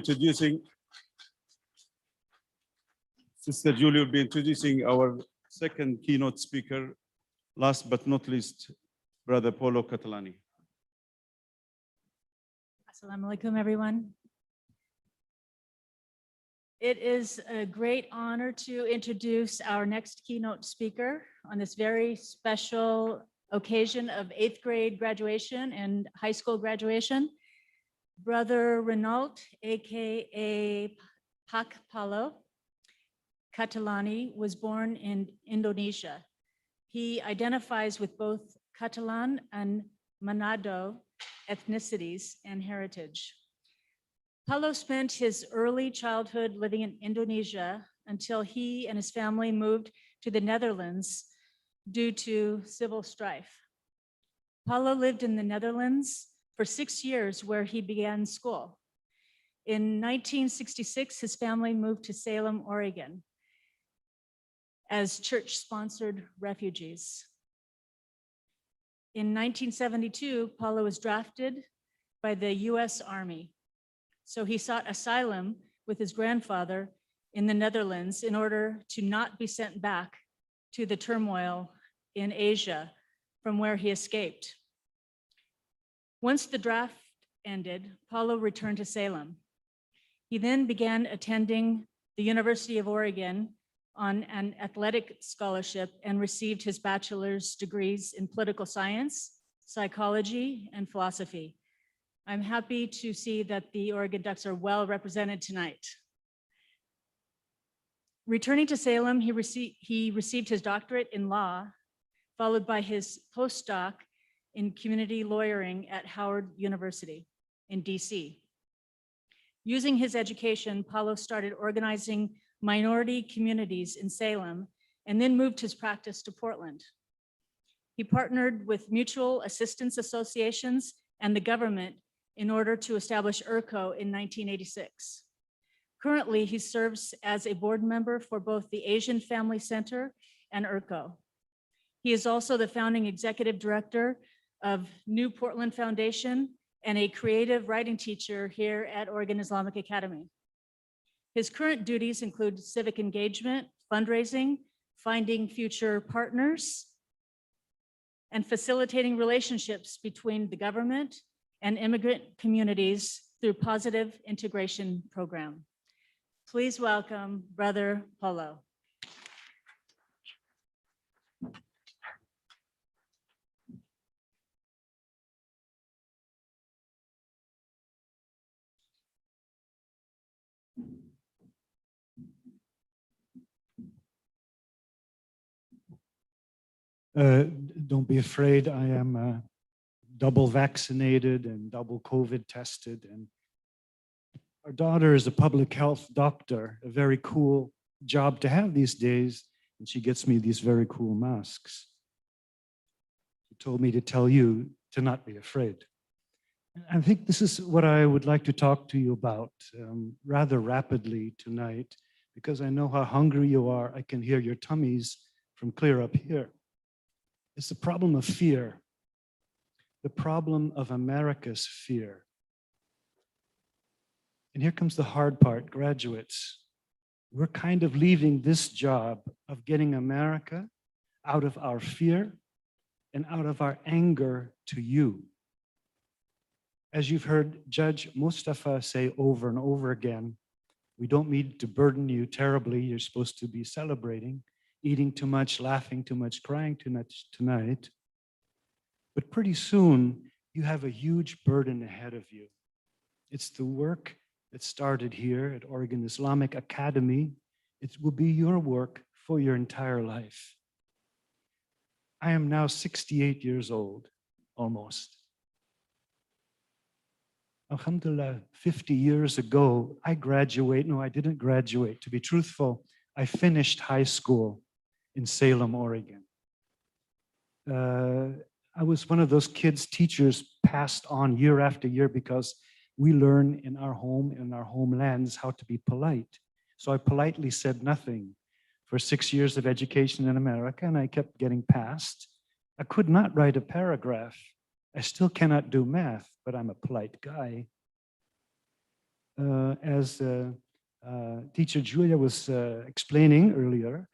introducing our second keynote speaker, last but not least, Brother Paulo Catalani. Assalamu alaikum, everyone. It is a great honor to introduce our next keynote speaker on this very special occasion of 8th grade graduation and high school graduation. Brother Renault, aka Pak Paulo Catalani, was born in Indonesia. He identifies with both Catalan and Manado ethnicities and heritage. Paulo spent his early childhood living in Indonesia until he and his family moved to the Netherlands due to civil strife. Paulo lived in the Netherlands for 6 years, where he began school. In 1966, his family moved to Salem, Oregon, as church-sponsored refugees. In 1972, Paulo was drafted by the US Army. So he sought asylum with his grandfather in the Netherlands in order to not be sent back to the turmoil in Asia from where he escaped. Once the draft ended, Paulo returned to Salem. He then began attending the University of Oregon on an athletic scholarship and received his bachelor's degrees in political science, psychology, and philosophy. I'm happy to see that the Oregon Ducks are well represented tonight. Returning to Salem, he received his doctorate in law, followed by his postdoc in community lawyering at Howard University in DC. Using his education, Paulo started organizing minority communities in Salem and then moved his practice to Portland. He partnered with mutual assistance associations and the government in order to establish ERCO in 1986. Currently, he serves as a board member for both the Asian Family Center and ERCO. He is also the founding executive director of New Portland Foundation and a creative writing teacher here at Oregon Islamic Academy. His current duties include civic engagement, fundraising, finding future partners, and facilitating relationships between the government and immigrant communities through positive integration program. Please welcome Brother Paulo. Don't be afraid. I am double vaccinated and double COVID tested. And our daughter is a public health doctor, a very cool job to have these days. And she gets me these very cool masks. She told me to tell you to not be afraid. I think this is what I would like to talk to you about rather rapidly tonight, because I know how hungry you are. I can hear your tummies from clear up here. It's the problem of fear, the problem of America's fear. And here comes the hard part, graduates. We're kind of leaving this job of getting America out of our fear and out of our anger to you. As you've heard Judge Mustafa say over and over again, we don't mean to burden you terribly. You're supposed to be celebrating, eating too much, laughing too much, crying too much tonight. But pretty soon, you have a huge burden ahead of you. It's the work that started here at Oregon Islamic Academy. It will be your work for your entire life. I am now 68 years old, almost. Alhamdulillah, 50 years ago, I didn't graduate. To be truthful, I finished high school in Salem, Oregon. I was one of those kids teachers passed on year after year because we learn in our home, in our homelands, how to be polite. So I politely said nothing for 6 years of education in America, and I kept getting passed. I could not write a paragraph. I still cannot do math, but I'm a polite guy. As Teacher Julia was explaining earlier,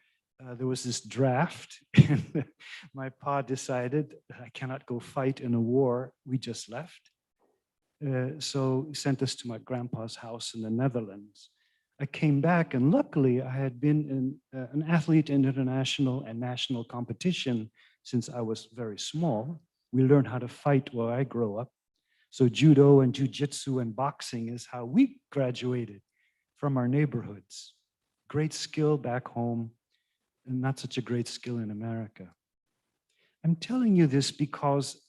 there was this draft, and my pa decided I cannot go fight in a war we just left. So he sent us to my grandpa's house in the Netherlands. I came back, and luckily I had been an athlete in international and national competition since I was very small. We learned how to fight where I grew up. So judo and jujitsu and boxing is how we graduated from our neighborhoods. Great skill back home, and not such a great skill in America. I'm telling you this because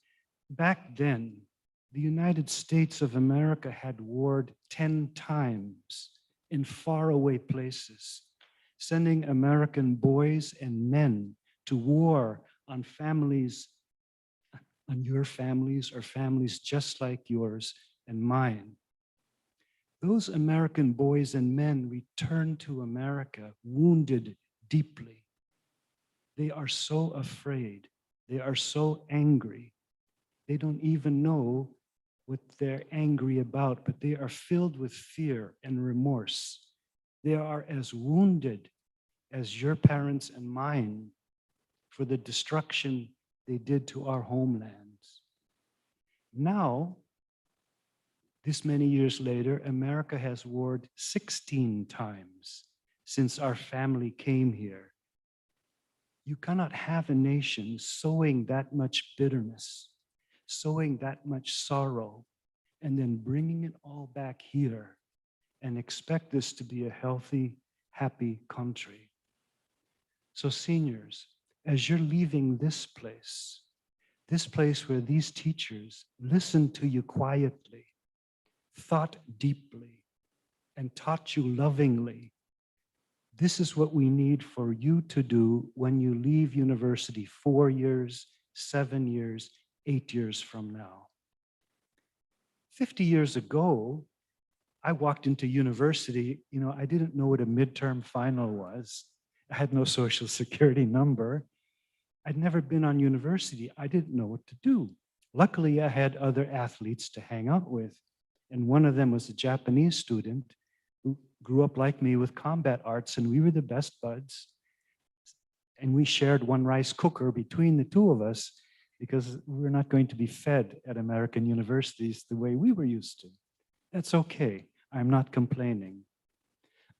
back then, the United States of America had warred 10 times in faraway places, sending American boys and men to war on families, on your families or families just like yours and mine. Those American boys and men returned to America wounded deeply. They are so afraid. They are so angry. They don't even know what they're angry about, but they are filled with fear and remorse. They are as wounded as your parents and mine for the destruction they did to our homelands. Now, this many years later, America has warred 16 times since our family came here. You cannot have a nation sowing that much bitterness, sowing that much sorrow, and then bringing it all back here and expect this to be a healthy, happy country. So seniors, as you're leaving this place where these teachers listened to you quietly, thought deeply, and taught you lovingly, this is what we need for you to do when you leave university 4 years, 7 years, 8 years from now. 50 years ago, I walked into university, I didn't know what a midterm final was. I had no social security number. I'd never been on university. I didn't know what to do. Luckily, I had other athletes to hang out with. And one of them was a Japanese student who grew up like me with combat arts, and we were the best buds. And we shared one rice cooker between the two of us. because we're not going to be fed at American universities the way we were used to. That's okay. I'm not complaining.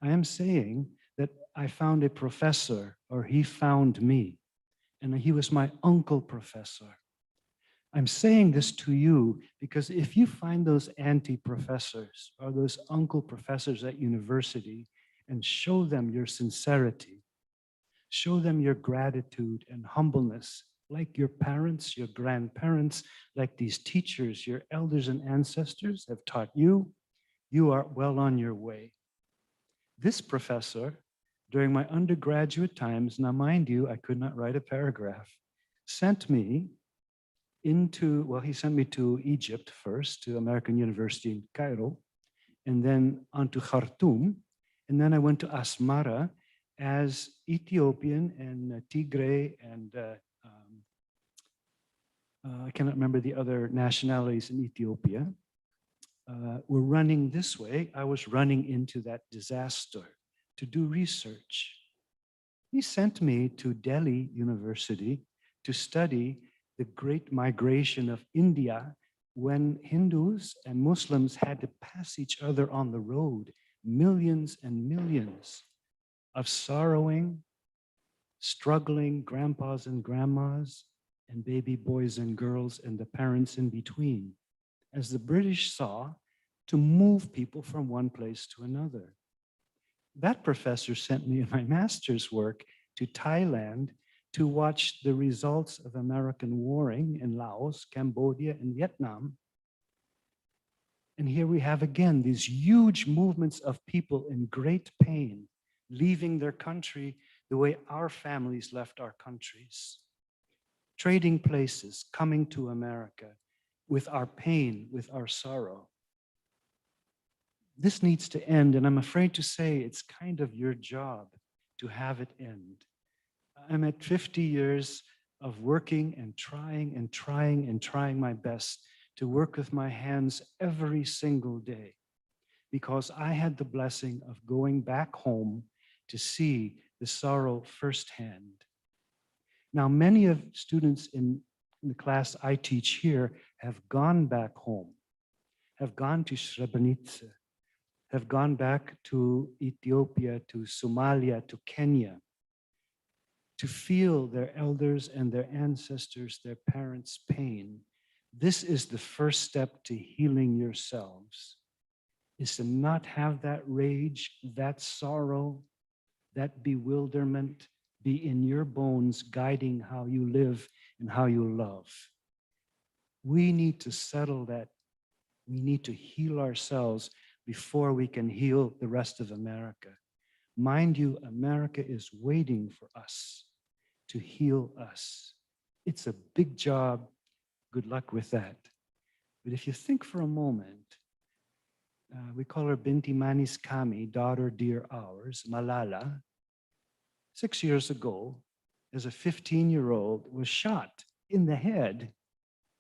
I am saying that I found a professor, or he found me, and he was my uncle professor. I'm saying this to you because if you find those auntie professors or those uncle professors at university and show them your sincerity, show them your gratitude and humbleness, like your parents, your grandparents, like these teachers, your elders and ancestors have taught you, you are well on your way. This professor, during my undergraduate times, now mind you, I could not write a paragraph, sent me into, well, he sent me to Egypt first, to American University in Cairo, and then on to Khartoum. And then I went to Asmara as Ethiopian and Tigray and I cannot remember the other nationalities in Ethiopia. Were running this way. I was running into that disaster to do research. He sent me to Delhi University to study the great migration of India when Hindus and Muslims had to pass each other on the road, millions and millions of sorrowing, struggling grandpas and grandmas, and baby boys and girls and the parents in between, as the British saw to move people from one place to another. That professor sent me in my master's work to Thailand to watch the results of American warring in Laos, Cambodia, and Vietnam. And here we have again these huge movements of people in great pain, leaving their country the way our families left our countries. Trading places, coming to America with our pain, with our sorrow. This needs to end, and I'm afraid to say it's kind of your job to have it end. I'm at 50 years of working and trying and trying and trying my best to work with my hands every single day, because I had the blessing of going back home to see the sorrow firsthand. Now, many of students in the class I teach here have gone back home, have gone to Srebrenica, have gone back to Ethiopia, to Somalia, to Kenya, to feel their elders and their ancestors, their parents' pain. This is the first step to healing yourselves, is to not have that rage, that sorrow, that bewilderment be in your bones, guiding how you live and how you love. We need to settle that. We need to heal ourselves before we can heal the rest of America. Mind you, America is waiting for us to heal us. It's a big job. Good luck with that. But if you think for a moment, we call her Binti Manis Kami, daughter dear ours, Malala, 6 years ago, as a 15-year-old, was shot in the head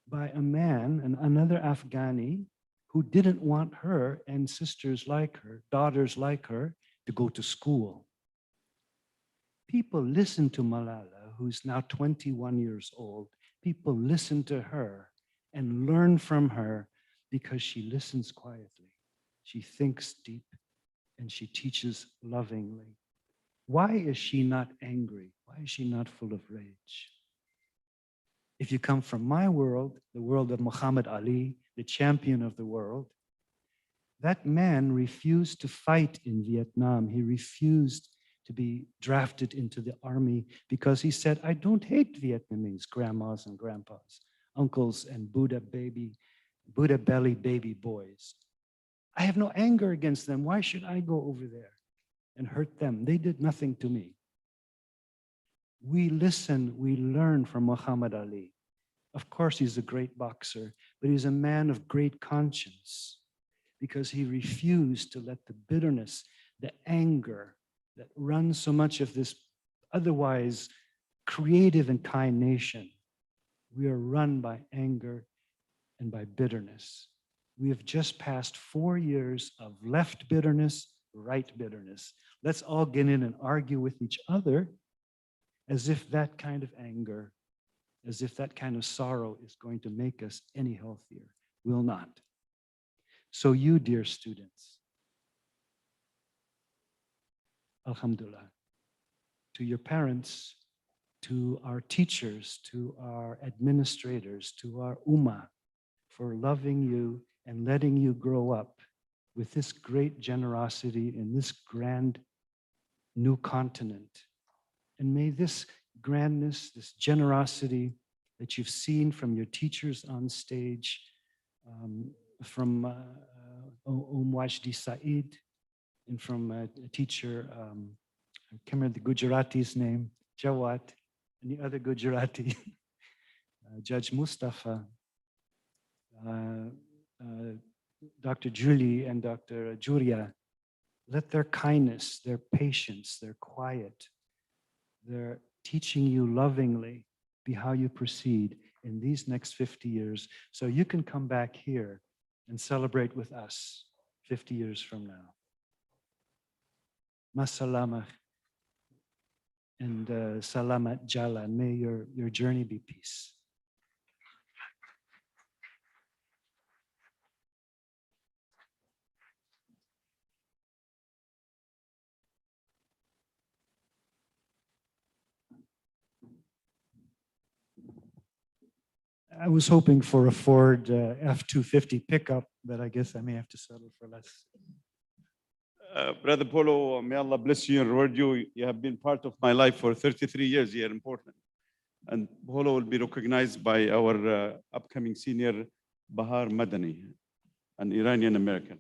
by a man, and another Afghani, who didn't want her and sisters like her, daughters like her, to go to school. People listen to Malala, who's now 21 years old. People listen to her and learn from her because she listens quietly. She thinks deep and she teaches lovingly. Why is she not angry? Why is she not full of rage? If you come from my world, the world of Muhammad Ali, the champion of the world, that man refused to fight in Vietnam. He refused to be drafted into the army because he said, I don't hate Vietnamese grandmas and grandpas, uncles and Buddha belly baby boys. I have no anger against them. Why should I go over there and hurt them? They did nothing to me. We listen, we learn from Muhammad Ali. Of course, he's a great boxer, but he's a man of great conscience because he refused to let the bitterness, the anger that runs so much of this otherwise creative and kind nation. We are run by anger and by bitterness. We have just passed 4 years of left bitterness, right bitterness. Let's all get in and argue with each other as if that kind of anger as if that kind of sorrow is going to make us any healthier. Will not. So you, dear students, Alhamdulillah, to your parents, to our teachers, to our administrators, to our ummah, for loving you and letting you grow up with this great generosity in this grand new continent. And may this grandness, this generosity that you've seen from your teachers on stage, from Wajdi Saeed, and from a teacher, I can't remember the Gujarati's name, Jawad, and the other Gujarati, Judge Mustafa, Dr. Julie and Dr. Julia, let their kindness, their patience, their quiet, their teaching you lovingly be how you proceed in these next 50 years, so you can come back here and celebrate with us 50 years from now. Masalama and salamat jalan. May your journey be peace. I was hoping for a Ford F-250 pickup, but I guess I may have to settle for less. Brother Polo, may Allah bless you and reward you. You have been part of my life for 33 years here in Portland. And Polo will be recognized by our upcoming senior, Bahar Madani, an Iranian American.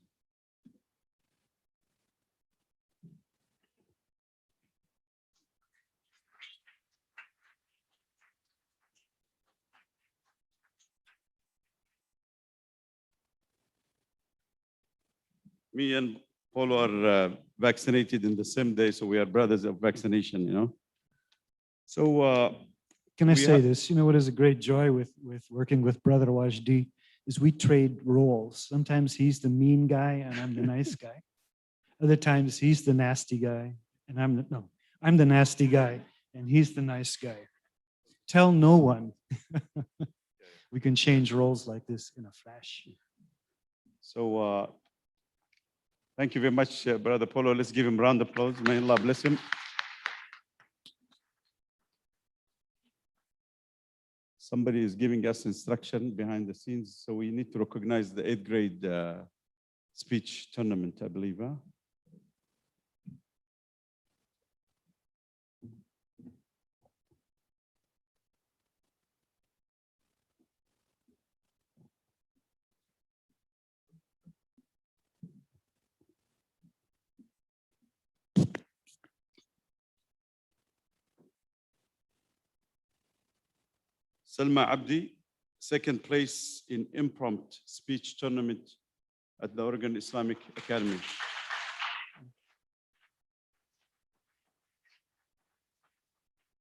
Me and Polo are vaccinated in the same day, so we are brothers of vaccination, you know. So Can I we say have- this? You know what is a great joy with working with Brother Wajdi is we trade roles. Sometimes he's the mean guy and I'm the nice guy. Other times he's the nasty guy and I'm the nasty guy and he's the nice guy. Tell no one. We can change roles like this in a flash. So thank you very much, Brother Polo. Let's give him a round of applause. May Allah bless him. Somebody is giving us instruction behind the scenes, so we need to recognize the 8th grade speech tournament, I believe. Huh? Salma Abdi, 2nd place in impromptu speech tournament at the Oregon Islamic Academy.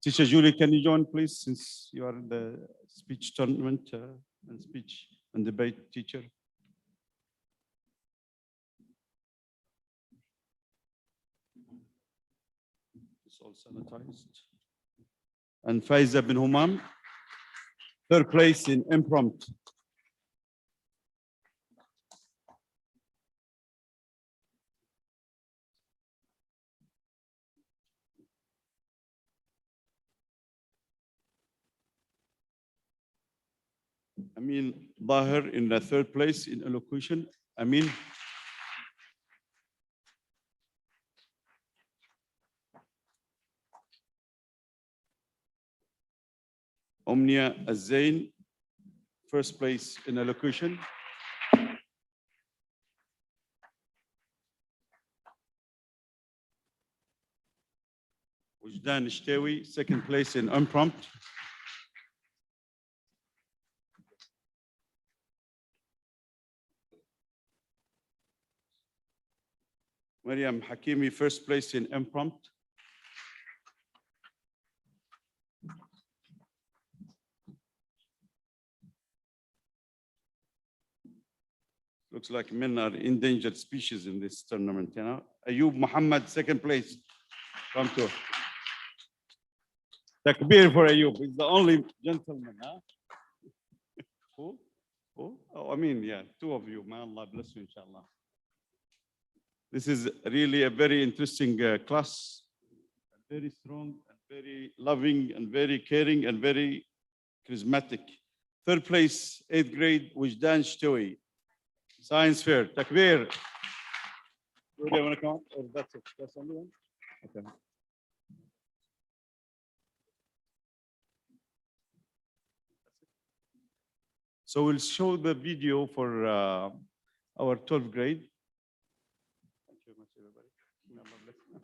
Teacher Julie, can you join, please, since you are the speech tournament and speech and debate teacher? It's all sanitized. And Faiza bin Humam, 3rd place in impromptu. Amin Bahir in the 3rd place in elocution. Amin. Omnia Azain, 1st place in elocution. Wujdan Ishtawi, 2nd place in impromptu. Mariam Hakimi, 1st place in impromptu. Looks like men are endangered species in this tournament, you know. Ayub Muhammad, 2nd place. Come to. Takbir for Ayub. He's the only gentleman, huh? Who? Who? Oh, I mean, yeah, two of you. May Allah bless you, inshallah. This is really a very interesting class. Very strong and very loving and very caring and very charismatic. Third place, 8th grade, Wujdan Shtawi. Science fair. Takbir. Do you want to come? Or that's it? That's only one? Okay. So we'll show the video for our 12th grade. Thank you very much, everybody. May Allah bless you.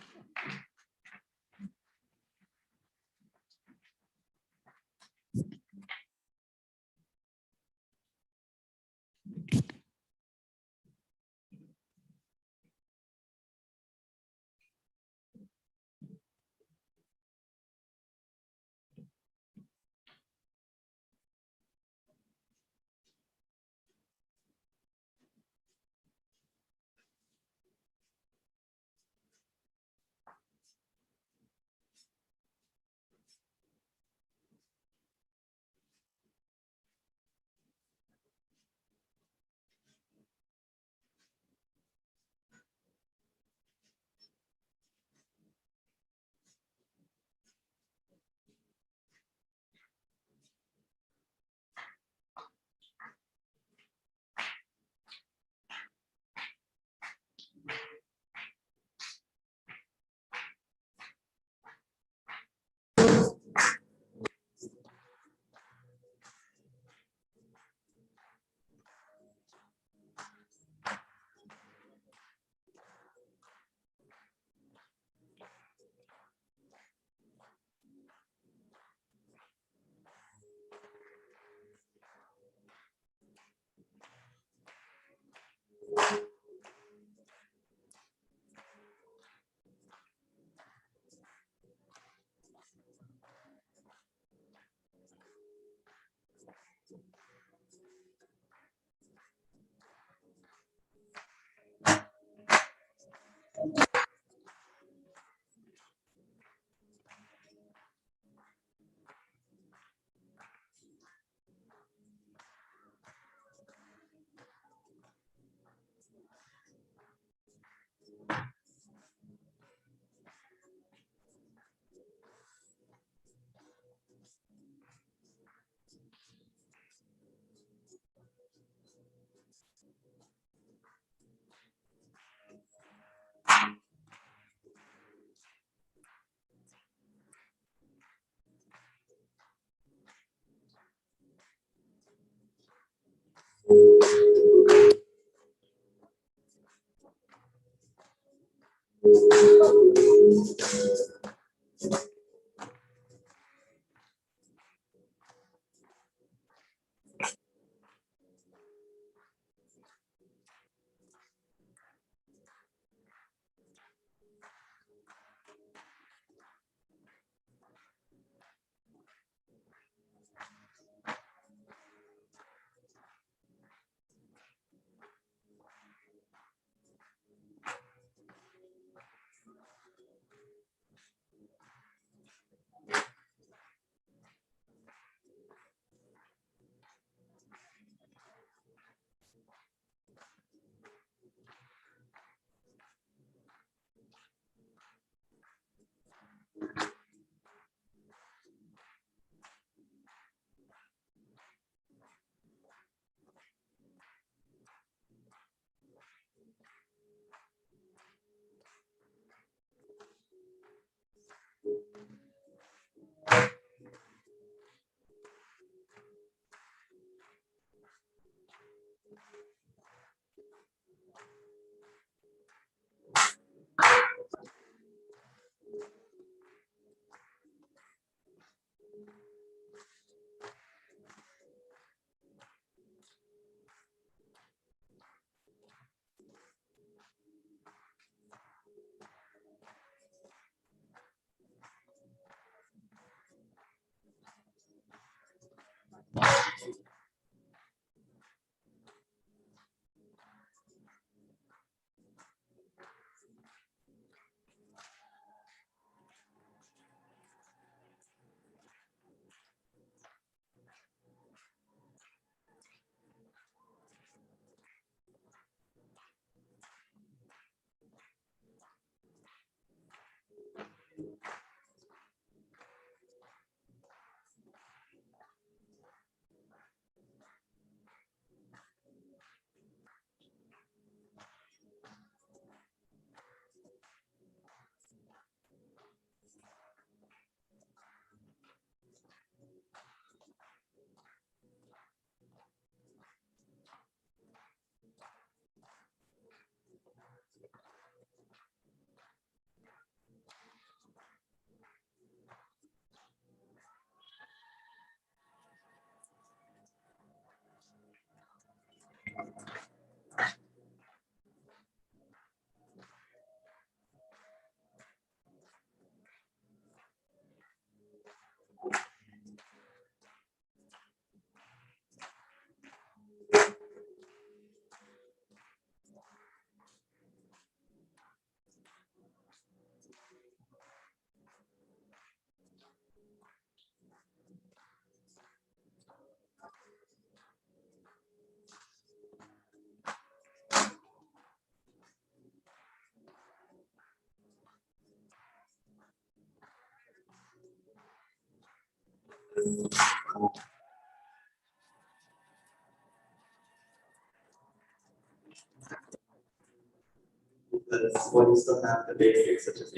Because when you still have the basics such as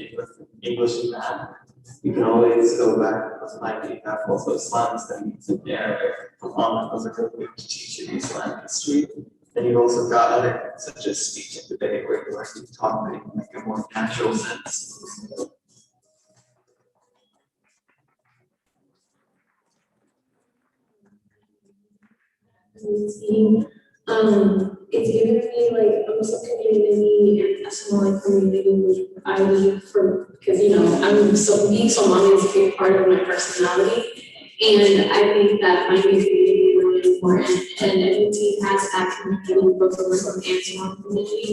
English and math, you can always go back to like you have also Islamic studies and Arabic. Muhammad was a good way to teach you Islamic history. Then you've also got other such as speech and debate where you learn to talk in like a more natural sense. Team. It's given me like a Muslim community and a Somali community, which I live from, because I'm so being Somali is a big part of my personality, and I think that finding a community is really important. And MUT has that community, both the Muslim and Somali community,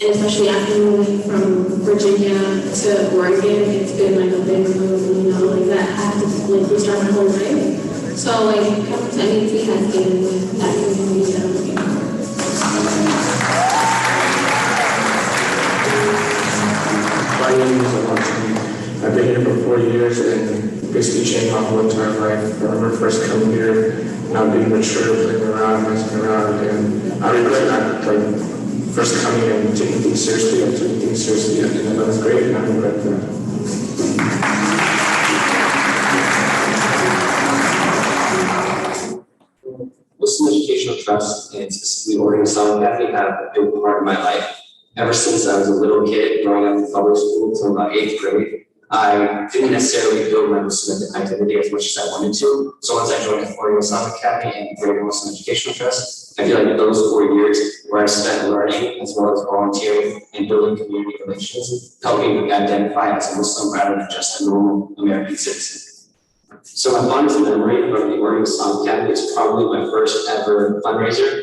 and especially after moving from Virginia to Oregon, it's been like a big move, like that I have to like restart my whole life. So like coming to MUT has given me that community that I'm looking for. My name is Alonso. I've been here for 4 years and basically changed my whole entire life. I remember first coming here, not being mature, playing around, messing around, and I regret not like first coming and taking things seriously. I took things seriously and that was great, and I regret that. Muslim Educational Trust and specifically Oregon Islamic Academy have a big part in my life. Ever since I was a little kid growing up in public school until about 8th grade, I didn't necessarily build my Muslim identity as much as I wanted to. So once I joined the Oregon Islamic Academy and Oregon Muslim Educational Trust, I feel like those 4 years where I spent learning as well as volunteering and building community relations helped me identify as a Muslim rather than just a normal American citizen. So my fondest memory from the Oregon Islamic Academy is probably my first ever fundraiser.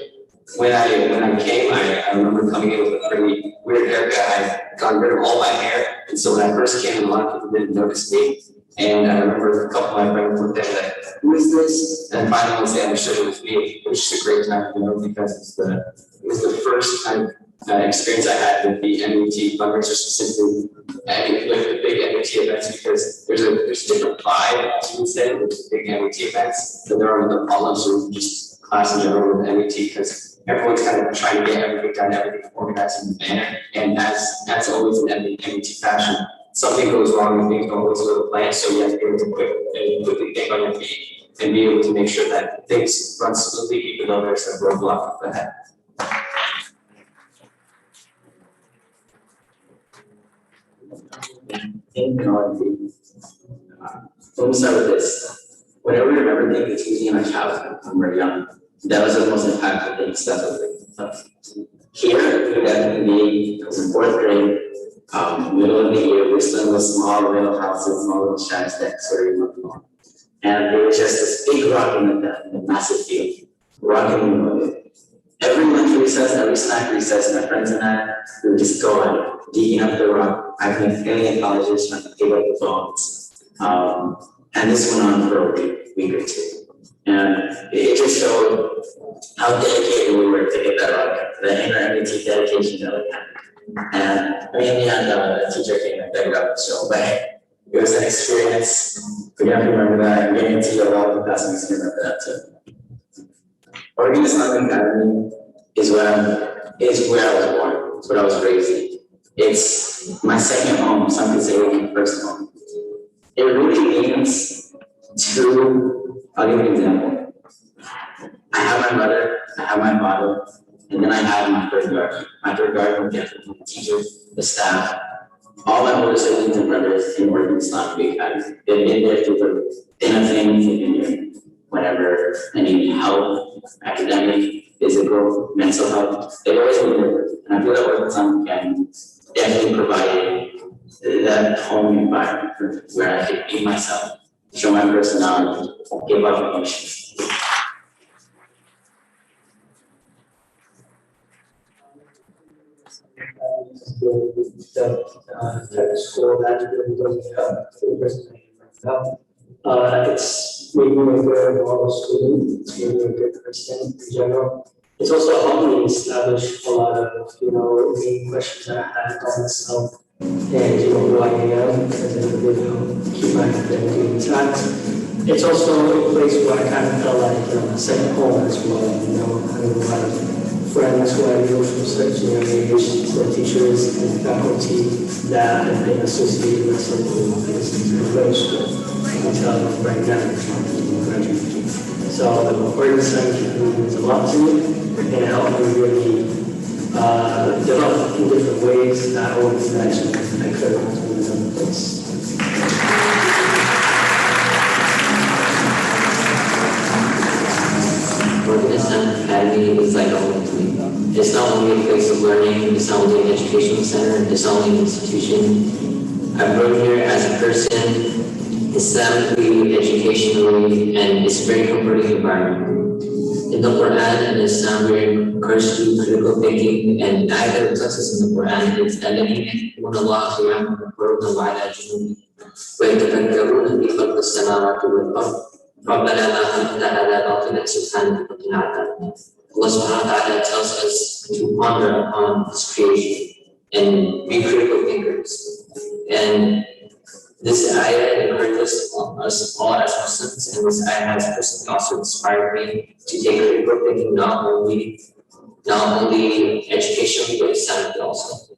When I came, I remember coming in with a pretty weird haircut. I got rid of all my hair, and so when I first came, a lot of people didn't notice me. And I remember a couple of my friends looked at me like, "Who is this?" And finally, once they understood it was me, it was just a great time, because it was the first kind of experience I had with the MUT fundraiser specifically, and like the big MUT events, because there's a different vibe, as you would say, with the big MUT events than there are with the problems or just class in general with MUT, because everyone's kind of trying to get everything done, everything organized in the manner, and that's always in MUT fashion. Something goes wrong and things don't always go to plan, so you have to be able to quickly think on your feet and be able to make sure that things run smoothly, even though there's a roadblock ahead. So we'll start with this. Whenever we remember things, it's usually in our childhood when we're young. That was the most impactful thing. So that's here, we definitely it was in 4th grade, middle of the year, we're still in those small little houses, small little shacks that sort of look on. And there was just this big rock in the massive field, rocking with it. Every lunch recess, every snack recess, my friends and I, we would just go on digging up the rock. I've been failing in colleges, trying to pick up the phones. And this went on for a week or two. And it just showed how dedicated we were to get that rock, the inner MUT dedication that we had. And I mean, in the end, the teacher came and picked up the show, but it was an experience. We have to remember that, and getting to a lot of the classmates can remember that too. Oregon Islamic Academy is where I was born. It's what I was raised in. It's my second home. Some could say it's my first home. It really means I'll give you an example. I have my mother, I have my father, and then I have my third guardian. My third guardian will get from the teachers, the staff, all my older siblings and brothers in Oregon Islamic Academy. They've been there through the thin of things, they've been there whenever any help, academic, physical, mental health, they've always been there. And I feel that Oregon Islamic Academy definitely provided that home environment where I could be myself, show my personality, give up emotions. The type of school that really doesn't help for the person it's making me a good moral student, it's making me a good person in general. It's also helped me establish a lot of, main questions that I had on myself and who I am as an individual, keep my identity intact. it's also a place where I kind of felt like, a second home as well. I have a lot of friends who I knew from such a young age, so teachers and faculty that have been associated with something like this very school until right now, graduating. So the Oregon Science means a lot to me, and it helped me really develop in different ways that I always imagined I could have in another place. Oregon Academy is like a home to me. It's not only a place of learning, it's not only an educational center, it's not only an institution. I've grown here as a person, Islamically, educationally, and it's a very comforting environment. In the Quran and Islam, we're encouraged to do critical thinking, and the ayah that reflects this in the Quran is الَّذِينَ يَتَّقُونَ اللَّهَ قِيَامًا وَقُعُودًا وَعَلَى جُنُوبِهِمْ وَيَتَفَكَّرُونَ فِي خَلْقِ السَّمَاوَاتِ وَالْأَرْضِ رَبَّنَا مَا خَلَقْتَ هَذَا بَاطِلًا سُبْحَانَكَ فَقِنَا عَذَابَ النَّارِ. Allah subhanahu wa ta'ala tells us to ponder upon His creation and be critical thinkers. And this ayah encourages us all as Muslims, and this ayah has personally also inspired me to take critical thinking not only educationally but Islamically also.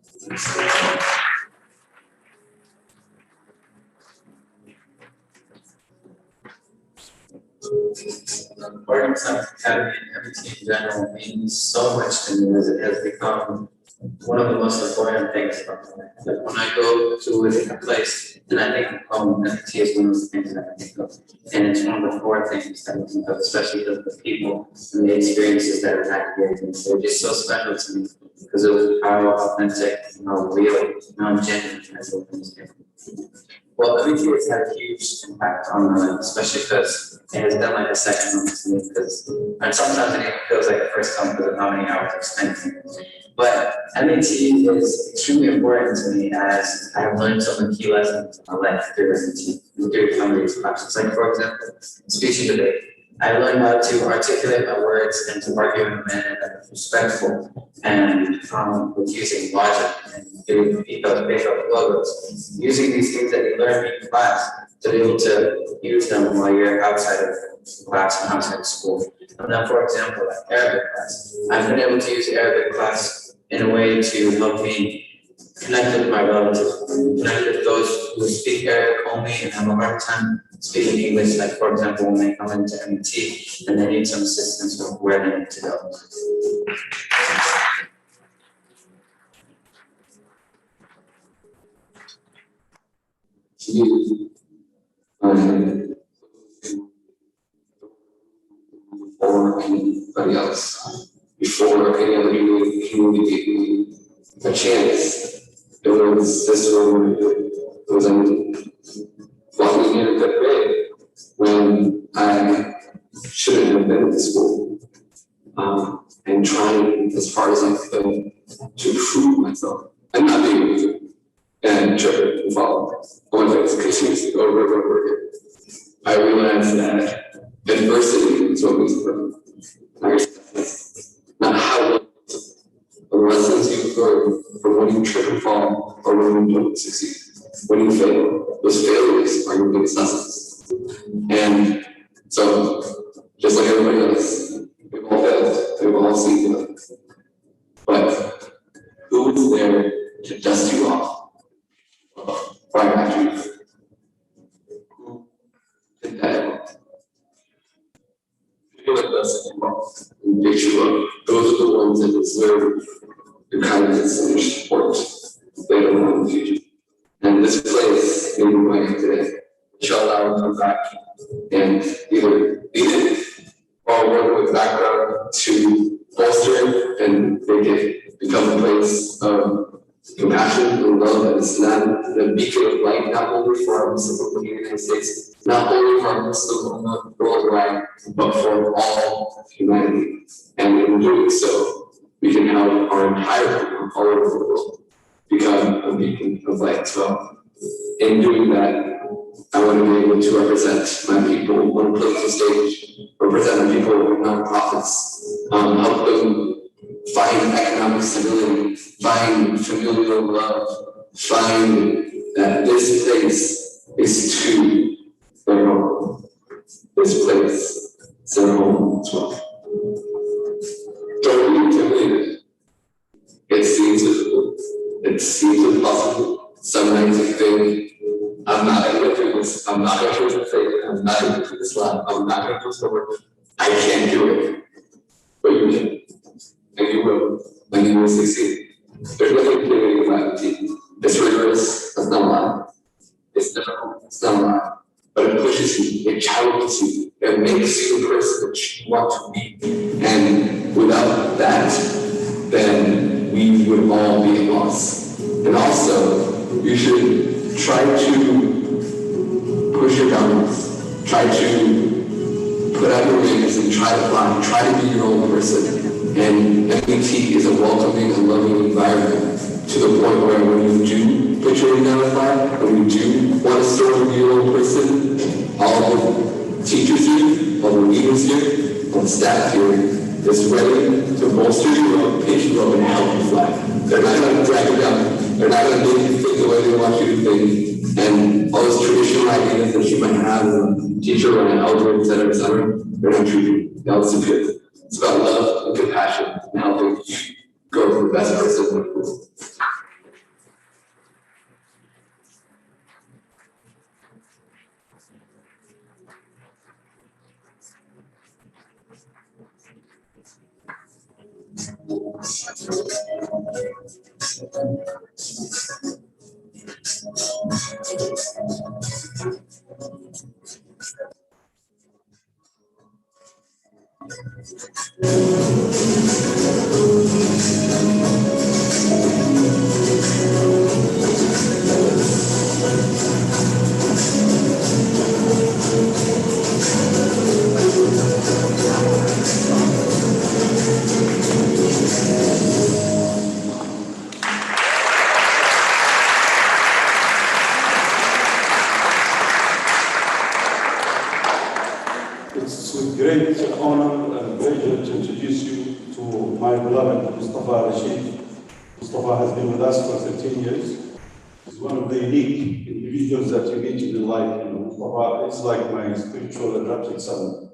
Oregon Science Academy and MIT in general means so much to me as it has become one of the most important things for me. Like when I go to a different place and I think of home, MIT is one of the things that I think of. And it's one of the core things that I think of, especially the people and the experiences that I've had here. And they're just so special to me because of how authentic, how real, how genuine as it is here. Well, MIT has had a huge impact on my life, especially because it has been like a second home to me and sometimes it even feels like the first home because of how many hours I've spent here. But MIT is extremely important to me as I have learned so many key lessons in my life through MIT, through some of these classes. Like for example, speech and debate. I learned how to articulate my words and to argue in a manner that is respectful and with using logic and doing based off logos. Using these things that you learn in class to be able to use them while you're outside of class and outside of school. And then, for example, like Arabic class, I've been able to use Arabic class in a way to help me connect with my relatives, connect with those who speak Arabic only and have a hard time speaking English, like for example, when they come into MIT and they need some assistance with where they need to go. Or anybody else, before any other community gave me a chance. It was this room, it was brought me in a good way when I shouldn't have been at school. And trying as far as I could to prove myself and not being able to. And trip and fall. One thing continuously over and over again. I realized that adversity is what makes it work. Not how the lessons you learn from when you trip and fall or when you don't succeed. When you fail, those failures are your biggest lessons. And so, just like everybody else, we've all failed, we've all seen it. But who is there to dust you off right after you? Who did that? People that dust you off and pick you up, those are the ones that deserve your kindness and your support later on in the future. And this place made me right today. Inshallah, I will come back and either lead it or work with background to bolster and make it become a place of compassion and love and Islam, and a beacon of light, not only for our Muslim in the United States, not only for our Muslim worldwide, but for all humanity. And in doing so, we can help our entire people all over the world become a beacon of light. So, in doing that, I want to be able to represent my people on a political stage, represent my people in nonprofits, help them find economic stability, find familial love, find that this place is to their home. this place is their home as well. Don't be intimidated. It seems difficult. It seems impossible. Some nights you think, I'm not going to get through this. I'm not going to get through the faith. I'm not going to get through this lab. I'm not going to do the work. I can't do it. But you can. And you will. And you will succeed. There's nothing intimidating about it. It's rigorous. That's not a lie. It's difficult. It's not a lie. But it pushes you. It challenges you. It makes you the person that you want to be. And without that, then we would all be at loss. And also, you should try to push your boundaries. Try to put out your wings and try to fly. Try to be your own person. And MET is a welcoming and loving environment to the point where when you do put your wing down and fly, when you do want to start to be your own person, all the teachers here, all the leaders here, all the staff here is ready to bolster you up, pitch you up, and help you fly. They're not going to drag you down. They're not going to make you think the way they want you to think. And all those traditional ideas that you might have as a teacher or an elder, et cetera, they're not true. That's the good. It's about love and compassion and helping you grow to the best person in the world. It's with great honor and pleasure to introduce you to my beloved Mustafa Rashid. Mustafa has been with us for 13 years. He's one of the unique individuals that you meet in your life. You know, Mustafa is like my spiritual adopted son.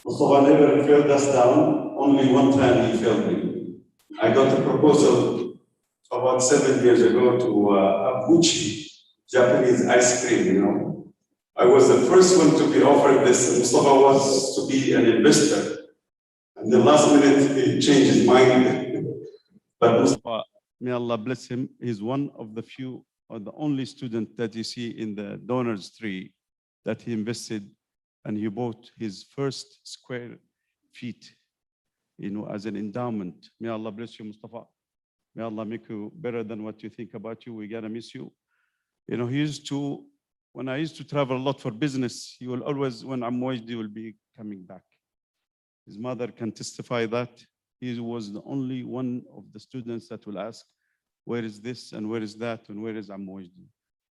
Mustafa never failed us down. Only one time he failed me. I got a proposal about 7 years ago to Abuchi, Japanese ice cream, you know. I was the first one to be offered this. Mustafa was to be an investor. And the last minute, he changed his mind. But Mustafa, may Allah bless him, he's one of the few or the only student that you see in the donors tree that he invested and he bought his first square feet, you know, as an endowment. May Allah bless you, Mustafa. May Allah make you better than what you think about you. We're gonna miss you. You know, he used to, when I used to travel a lot for business, he will always, when I'm Wajdi, will be coming back. His mother can testify that. He was the only one of the students that will ask, where is this and where is that and where is Wajdi?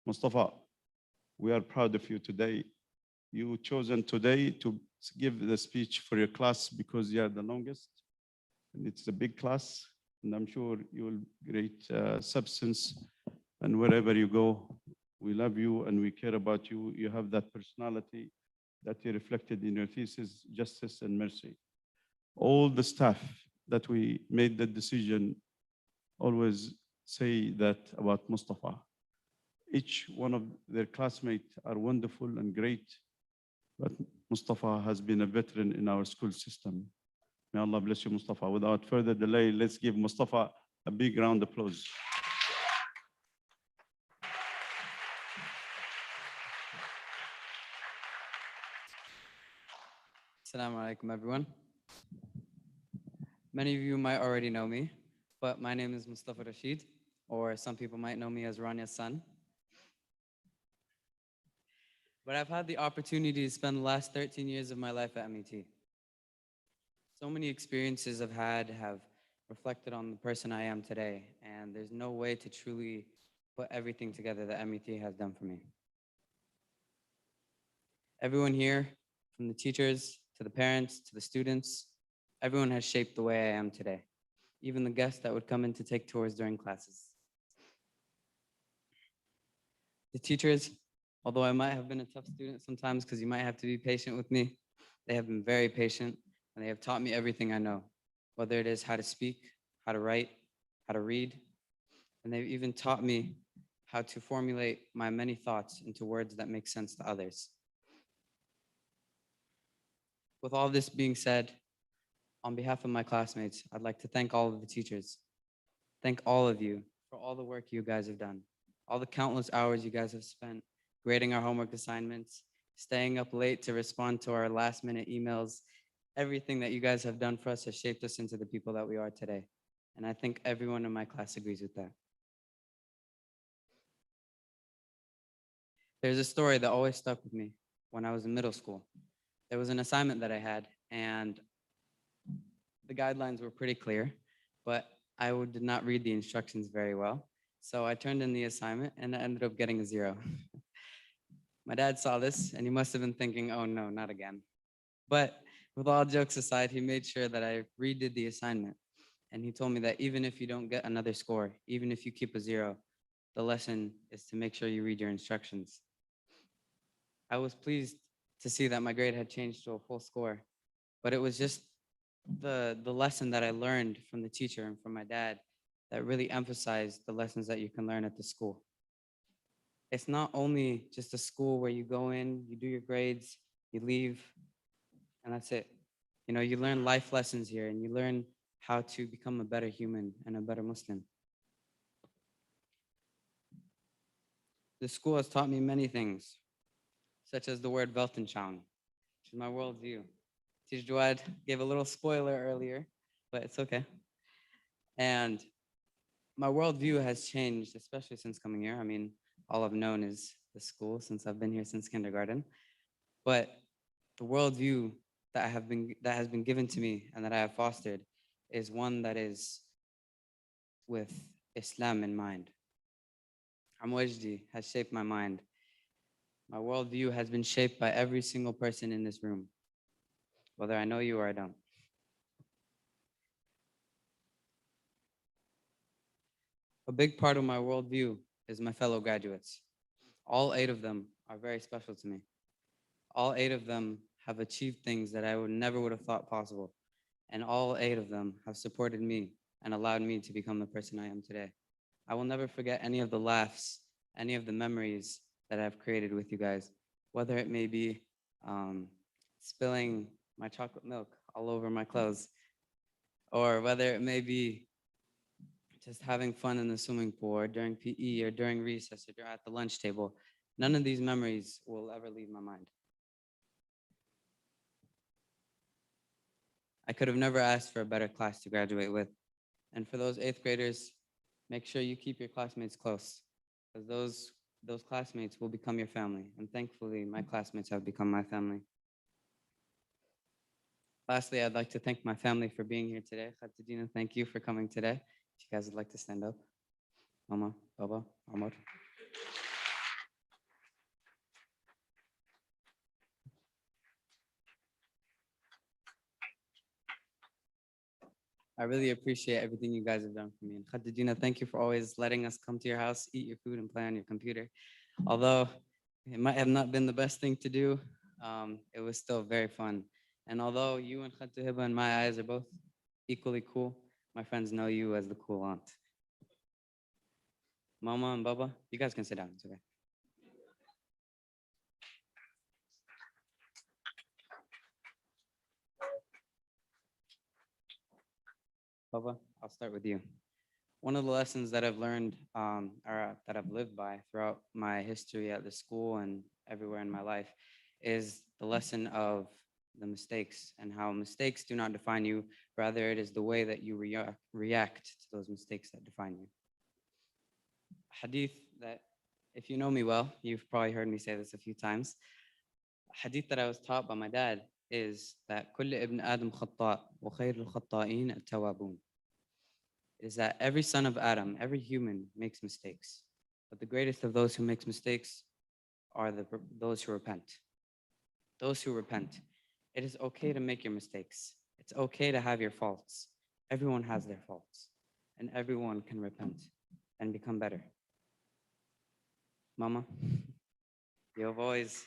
Mustafa, we are proud of you today. You chosen today to give the speech for your class because you are the longest. And it's a big class. And I'm sure you will create substance. And wherever you go, we love you and we care about you. You have that personality that you reflected in your thesis, justice and mercy. All the staff that we made the decision always say that about Mustafa. Each one of their classmates are wonderful and great, but Mustafa has been a veteran in our school system. May Allah bless you, Mustafa. Without further delay, let's give Mustafa a big round of applause. Assalamu alaikum, everyone. Many of you might already know me, but my name is Mustafa Rashid, or some people might know me as Rania's son. But I've had the opportunity to spend the last 13 years of my life at MET. So many experiences I've had have reflected on the person I am today, and there's no way to truly put everything together that MET has done for me. Everyone here, from the teachers to the parents to the students, everyone has shaped the way I am today, even the guests that would come in to take tours during classes. The teachers, although I might have been a tough student sometimes because you might have to be patient with me, They have been very patient, and they have taught me everything I know, whether it is how to speak, how to write, how to read, and they've even taught me how to formulate my many thoughts into words that make sense to others. With all this being said, on behalf of my classmates, I'd like to thank all of the teachers. Thank all of you for all the work you guys have done, all the countless hours you guys have spent grading our homework assignments, staying up late to respond to our last minute emails. Everything that you guys have done for us has shaped us into the people that we are today. And I think everyone in my class agrees with that. There's a story that always stuck with me when I was in middle school. There was an assignment that I had, and the guidelines were pretty clear, but I did not read the instructions very well. So I turned in the assignment and I ended up getting a 0. My dad saw this and he must have been thinking, oh no, not again. But with all jokes aside, he made sure that I redid the assignment. And he told me that even if you don't get another score, even if you keep a 0, the lesson is to make sure you read your instructions. I was pleased to see that my grade had changed to a full score, but it was just the lesson that I learned from the teacher and from my dad that really emphasized the lessons that you can learn at the school. It's not only just a school where you go in, you do your grades, you leave, and that's it. You know, you learn life lessons here and you learn how to become a better human and a better Muslim. The school has taught me many things, such as the word Weltanschauung, which is my worldview. Teacher Jawad gave a little spoiler earlier, but it's okay. And my worldview has changed, especially since coming here. I mean, all I've known is the school since I've been here since kindergarten. But the worldview that has been given to me and that I have fostered is one that is with Islam in mind. Amwajdi has shaped my mind. My worldview has been shaped by every single person in this room, whether I know you or I don't. A big part of my worldview is my fellow graduates. All 8 of them are very special to me. All 8 of them have achieved things that I never would have thought possible. And all 8 of them have supported me and allowed me to become the person I am today. I will never forget any of the laughs, any of the memories that I've created with you guys, whether it may be spilling my chocolate milk all over my clothes, or whether it may be just having fun in the swimming pool or during PE or during recess or at the lunch table. None of these memories will ever leave my mind. I could have never asked for a better class to graduate with. And for those 8th graders, make sure you keep your classmates close, because those classmates will become your family. And thankfully, my classmates have become my family. Lastly, I'd like to thank my family for being here today. Khatidina, thank you for coming today. If you guys would like to stand up. Mama, Baba, Amar. I really appreciate everything you guys have done for me. And Khadijina, thank you for always letting us come to your house, eat your food, and play on your computer. Although it might have not been the best thing to do, it was still very fun. And although you and Khadija in my eyes are both equally cool, my friends know you as the cool aunt. Mama and Baba, you guys can sit down, it's okay. Baba, I'll start with you. One of the lessons that I've learned or that I've lived by throughout my history at the school and everywhere in my life is the lesson of the mistakes and how mistakes do not define you. Rather, it is the way that you react to those mistakes that define you. Hadith that, if you know me well, you've probably heard me say this a few times. Hadith that I was taught by my dad is that كل ابن آدم خطاء وخير الخطائين التوابون. Is that every son of Adam, every human makes mistakes, but the greatest of those who makes mistakes are those who repent. Those who repent. It is okay to make your mistakes. It's okay to have your faults. Everyone has their faults, and everyone can repent and become better. Mama, you have always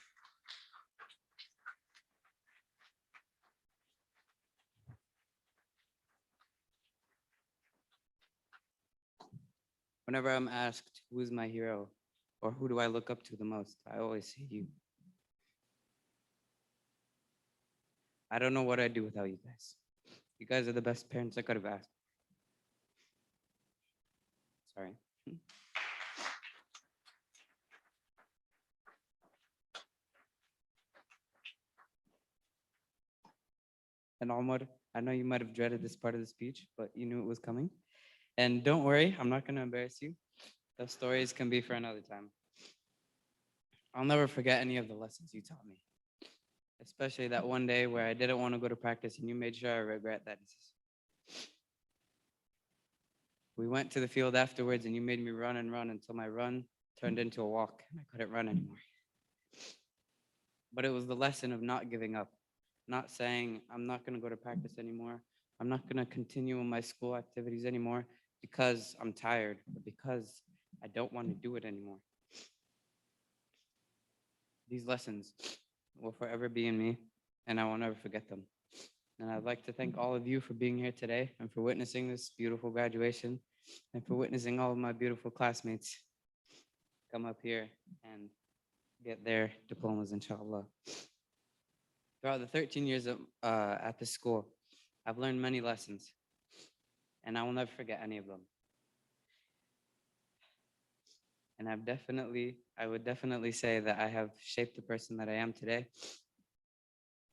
Whenever I'm asked, who's my hero or who do I look up to the most, I always say you. I don't know what I'd do without you guys. You guys are the best parents I could have asked. Sorry. And Omar, I know you might have dreaded this part of the speech, but you knew it was coming. And don't worry, I'm not going to embarrass you. Those stories can be for another time. I'll never forget any of the lessons you taught me, especially that one day where I didn't want to go to practice and you made sure I regret that decision. We went to the field afterwards and you made me run and run until my run turned into a walk and I couldn't run anymore. But it was the lesson of not giving up, not saying, I'm not going to go to practice anymore. I'm not going to continue in my school activities anymore because I'm tired, but because I don't want to do it anymore. These lessons will forever be in me, and I will never forget them. And I'd like to thank all of you for being here today and for witnessing this beautiful graduation and for witnessing all of my beautiful classmates come up here and get their diplomas, inshallah. Throughout the 13 years at this school, I've learned many lessons, and I will never forget any of them. And I would definitely say that I have shaped the person that I am today.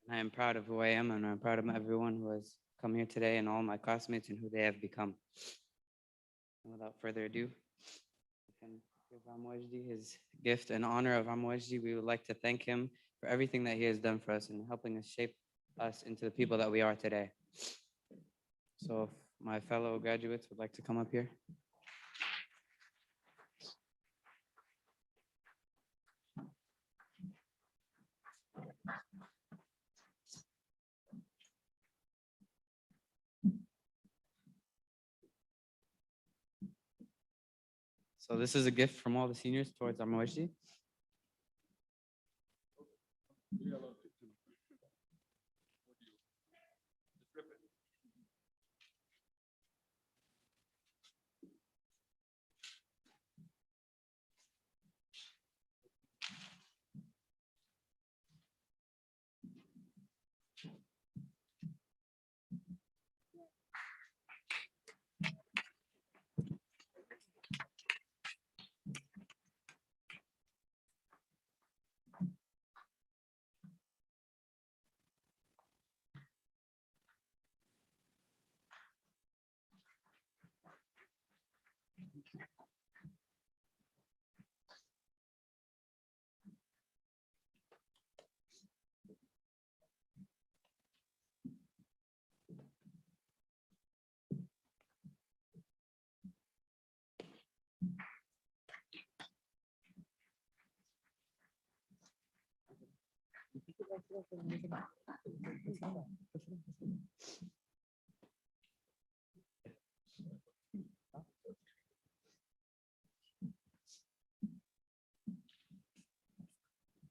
And I am proud of who I am, and I'm proud of everyone who has come here today and all my classmates and who they have become. And without further ado, we can give Amwajdi his gift. In honor of Amwajdi, we would like to thank him for everything that he has done for us and helping us shape us into the people that we are today. So if my fellow graduates would like to come up here. So this is a gift from all the seniors towards Amwajdi.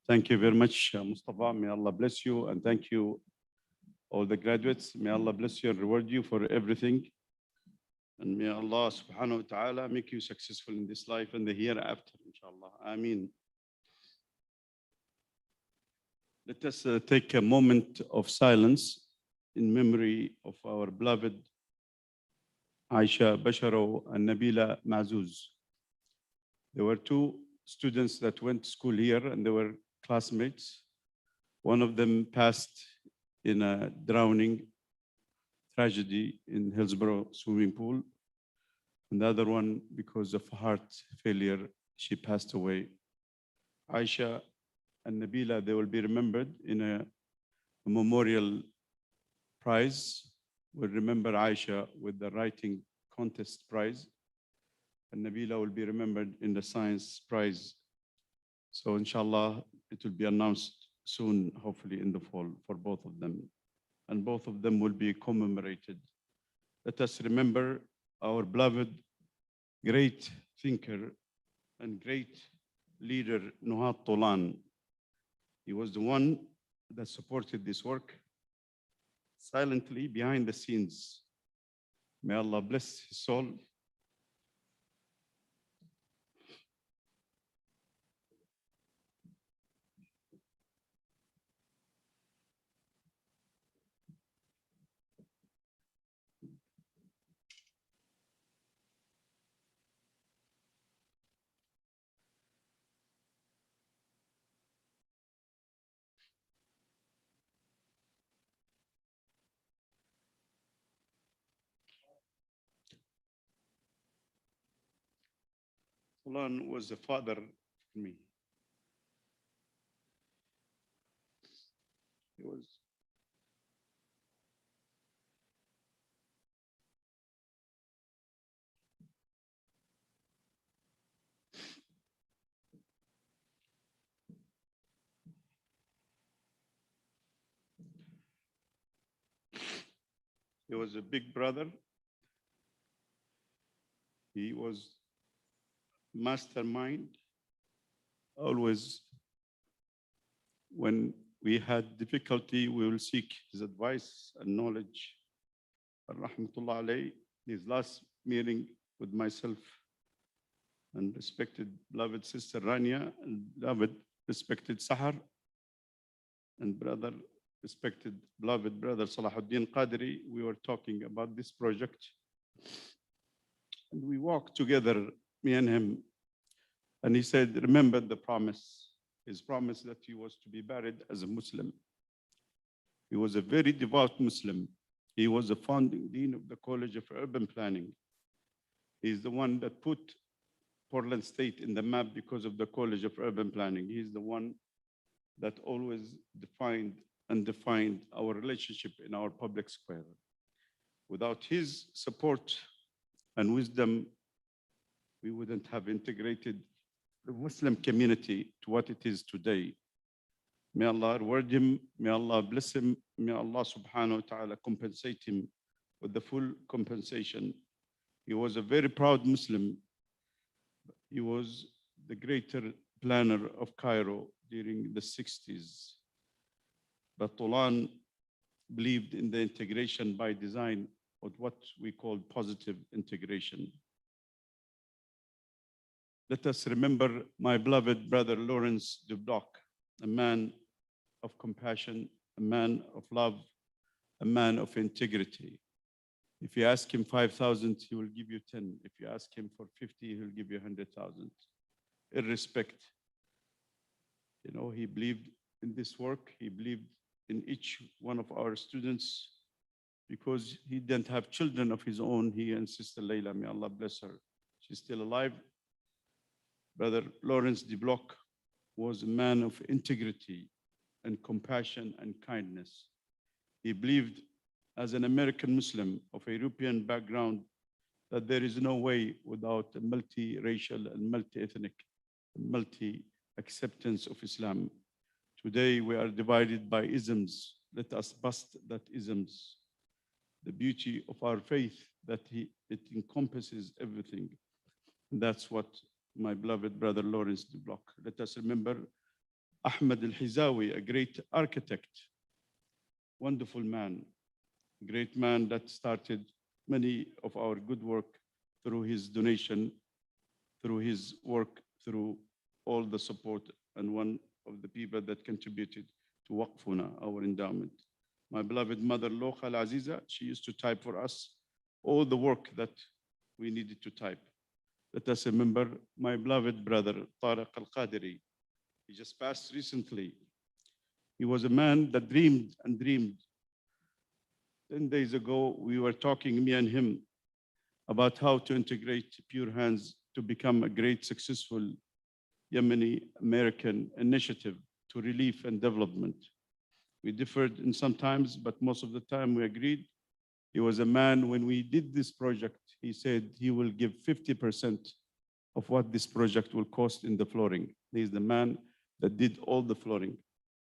Thank you very much, Mustafa. May Allah bless you, and thank you, all the graduates. May Allah bless you and reward you for everything. And may Allah subhanahu wa ta'ala make you successful in this life and the hereafter, inshallah. Ameen. Let us take a moment of silence in memory of our beloved Aisha Basharo and Nabila Mazuz. There were two students that went to school here and they were classmates. One of them passed in a drowning tragedy in Hillsborough swimming pool. And the other one, because of heart failure, she passed away. Aisha and Nabila, they will be remembered in a memorial prize. We'll remember Aisha with the writing contest prize, and Nabila will be remembered in the science prize. So inshallah, it will be announced soon, hopefully in the fall, for both of them. And both of them will be commemorated. Let us remember our beloved great thinker and great leader, Nuhat Tolan. He was the one that supported this work silently behind the scenes. May Allah bless his soul. Fulan was a father for me. He was a big brother. He was mastermind. Always, when we had difficulty, we will seek his advice and knowledge. Rahmatullah alayhi, his last meeting with myself and respected beloved sister Rania and beloved respected Sahar and brother respected beloved brother Salahuddin Qadri, we were talking about this project. And we walked together, me and him, and he said, remember the promise, his promise that he was to be buried as a Muslim. He was a very devout Muslim. He was the founding dean of the College of Urban Planning. He's the one that put Portland State in the map because of the College of Urban Planning. He's the one that always defined our relationship in our public square. Without his support and wisdom, we wouldn't have integrated the Muslim community to what it is today. May Allah reward him, may Allah bless him, may Allah subhanahu wa ta'ala compensate him with the full compensation. He was a very proud Muslim. He was the greater planner of Cairo during the 60s. But Tolan believed in the integration by design of what we call positive integration. Let us remember my beloved brother Lawrence Dubloc, a man of compassion, a man of love, a man of integrity. If you ask him 5,000, he will give you 10. If you ask him for 50, he'll give you 100,000. Irrespect. You know, he believed in this work. He believed in each one of our students because he didn't have children of his own. He and Sister Layla, may Allah bless her. She's still alive. Brother Lawrence Dubloc was a man of integrity and compassion and kindness. He believed as an American Muslim of a European background that there is no way without a multi-racial and multi-ethnic, multi-acceptance of Islam. Today we are divided by isms. Let us bust that isms. The beauty of our faith that it encompasses everything. And that's what my beloved brother Lawrence Dubloc. Let us remember Ahmed al-Hizawi, a great architect, wonderful man, great man that started many of our good work through his donation, through his work, through all the support, and one of the people that contributed to Waqfuna, our endowment. My beloved mother, Loha Al-Aziza, she used to type for us all the work that we needed to type. Let us remember my beloved brother, Tariq Al-Qadiri. He just passed recently. He was a man that dreamed and dreamed. 10 days ago, we were talking, me and him, about how to integrate Pure Hands to become a great, successful Yemeni American initiative to relief and development. We differed in some times, but most of the time we agreed. He was a man, when we did this project, he said he will give 50% of what this project will cost in the flooring. He's the man that did all the flooring.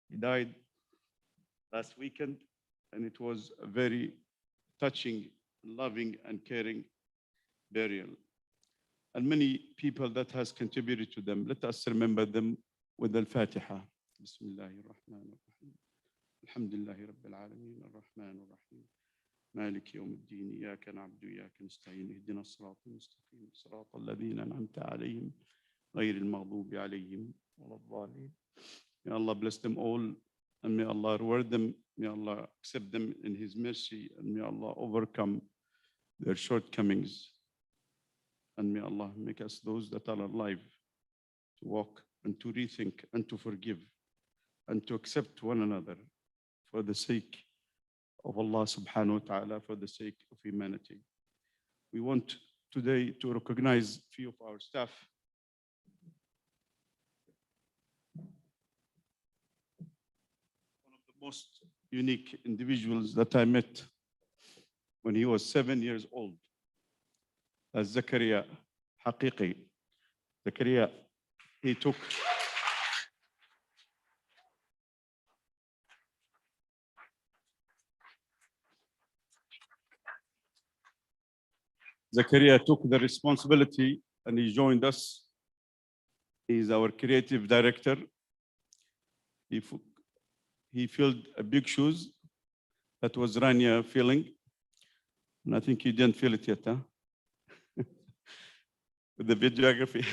He died last weekend, and it was a very touching, loving, and caring burial. And many people that has contributed to them. Let us remember them with Al-Fatiha. Bismillahirrahmanirrahim. Alhamdulillahi Rabbil Alameen, Ar-Rahmanir-Rahim. مالك يوم الدين إياك نعبد وإياك نستعين اهدنا الصراط المستقيم صراط الذين أنعمت عليهم غير المغضوب عليهم ولا الضالين. May Allah bless them all, and may Allah reward them, may Allah accept them in His mercy, and may Allah overcome their shortcomings, and may Allah make us those that are alive to walk and to rethink and to forgive and to accept one another for the sake of Allah subhanahu wa ta'ala, for the sake of humanity. We want today to recognize a few of our staff most unique individuals that I met when he was 7 years old. As Zakaria Haqiqi. Zakaria, he took the responsibility and he joined us. He's our creative director. He filled a big shoes. That was Rania feeling. And I think you didn't feel it yet, huh? With the videography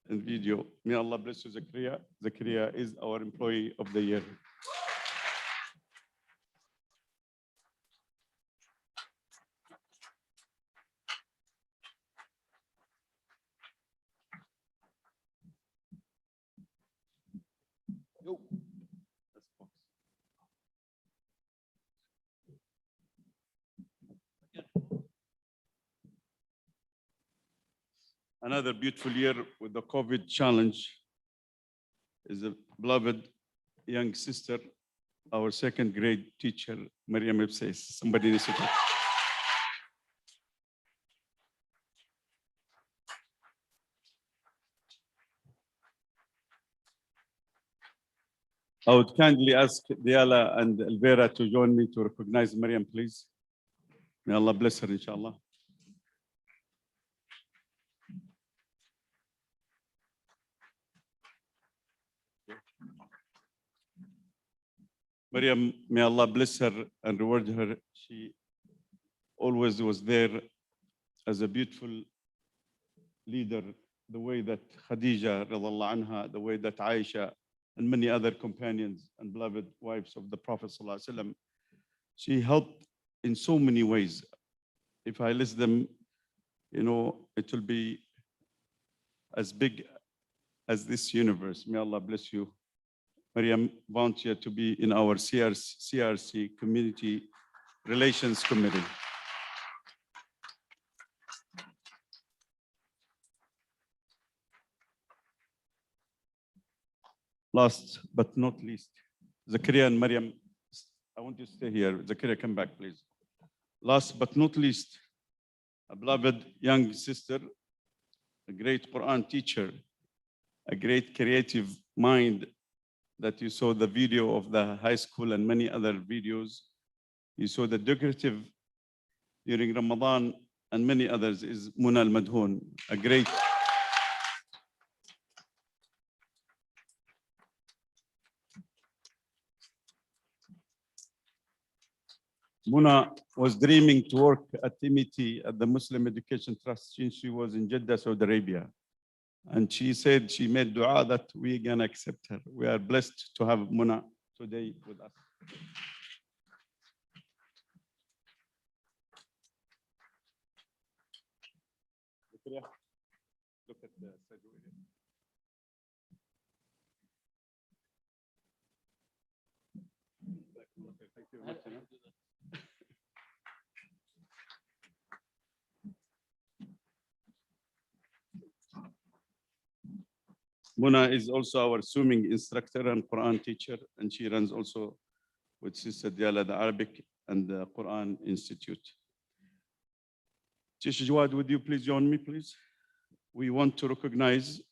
and video. May Allah bless you, Zakaria. Zakaria is our employee of the year. Another beautiful year with the COVID challenge is a beloved young sister, our second grade teacher, Maryam Ibsais. Somebody needs to talk. I would kindly ask Diala and Elvira to join me to recognize Maryam, please. May Allah bless her, inshallah. Maryam, may Allah bless her and reward her. She always was there as a beautiful leader, the way that Khadija, radiallahu anha, the way that Aisha, and many other companions and beloved wives of the Prophet sallallahu alaihi wasallam, she helped in so many ways. If I list them, you know, it will be as big as this universe. May Allah bless you. Maryam volunteered to be in our CRC Community Relations Committee. Last but not least, Zakaria and Maryam, I want you to stay here. Zakaria, come back, please. Last but not least, a beloved young sister, a great Quran teacher, a great creative mind that you saw the video of the high school and many other videos. You saw the decorative during Ramadan and many others is Muna al-Madhoon, a great Muna was dreaming to work at MIT at the Muslim Education Trust since she was in Jeddah, Saudi Arabia. And she said she made dua that we're gonna accept her. We are blessed to have Muna today with us. Look at the Thank you very much. Muna is also our swimming instructor and Quran teacher, and she runs also with Sister Diala the Arabic and the Quran Institute. Teacher Jawad, would you please join me, please? We want to recognize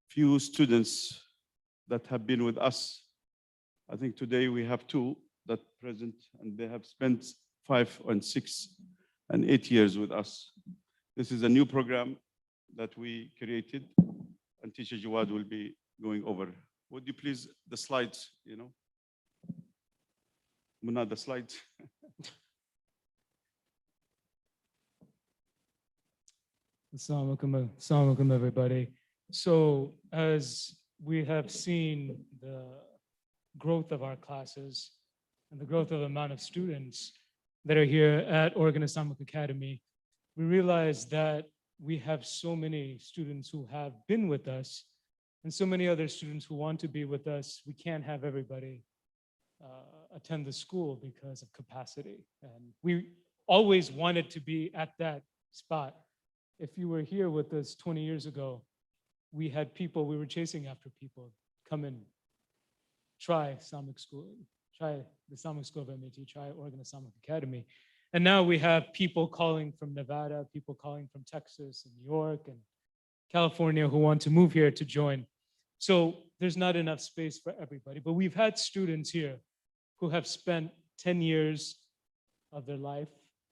few students that have been with us. I think today we have 2 that present, and they have spent 5 and 6 and 8 years with us. This is a new program that we created, and Teacher Jawad will be going over. Would you please, the slides, you know? Muna, the slides. Assalamu alaikum, everybody. So as we have seen the growth of our classes and the growth of the amount of students that are here at Oregon Islamic Academy, we realize that we have so many students who have been with us and so many other students who want to be with us. We can't have everybody attend the school because of capacity. And we always wanted to be at that spot. If you were here with us 20 years ago, we had people, we were chasing after people, come and try Islamic School, try the Islamic School of MIT, try Oregon Islamic Academy. And now we have people calling from Nevada, people calling from Texas and New York and California who want to move here to join. So there's not enough space for everybody, but we've had students here who have spent 10 years of their life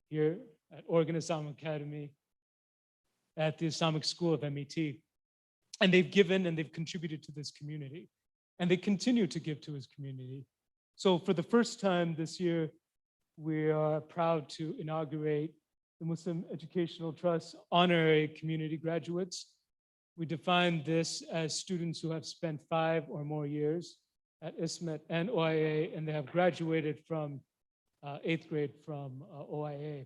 here at Oregon Islamic Academy, at the Islamic School of MET. And they've given and they've contributed to this community. And they continue to give to his community. So for the first time this year, we are proud to inaugurate the Muslim Educational Trust honorary community graduates. We define this as students who have spent 5 or more years at ISMET and OIA, and they have graduated from 8th grade from OIA.